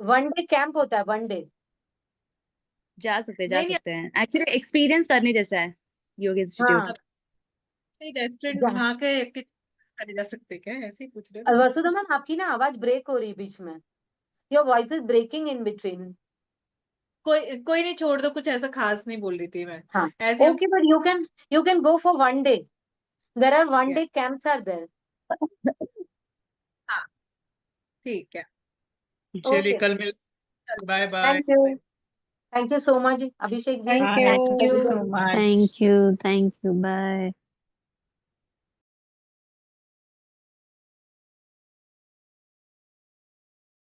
वन डे कैंप होता है, वन डे। जा नहीं नहीं, सकते हैं, एक्चुअली एक्सपीरियंस करने जैसा है योग हाँ, इंस्टीट्यूट। रेस्टोरेंट जा। वहां के खाने जा सकते क्या, ऐसे ही पूछ रहे और हो? वसुधा मैम, आपकी ना आवाज ब्रेक हो रही है बीच में, your voice is breaking in between. कोई कोई नहीं, छोड़ दो, कुछ ऐसा खास नहीं बोल रही थी मैं, हाँ, ऐसे हम। Okay, but you can go for one day, there are one Yeah. Day camps are there. हाँ ठीक है। चलिए ओके, कल मिल, bye bye. Thank you so much Abhishek ji. हाँ, Thank thank you you. So much. Thank you. Thank you. Bye.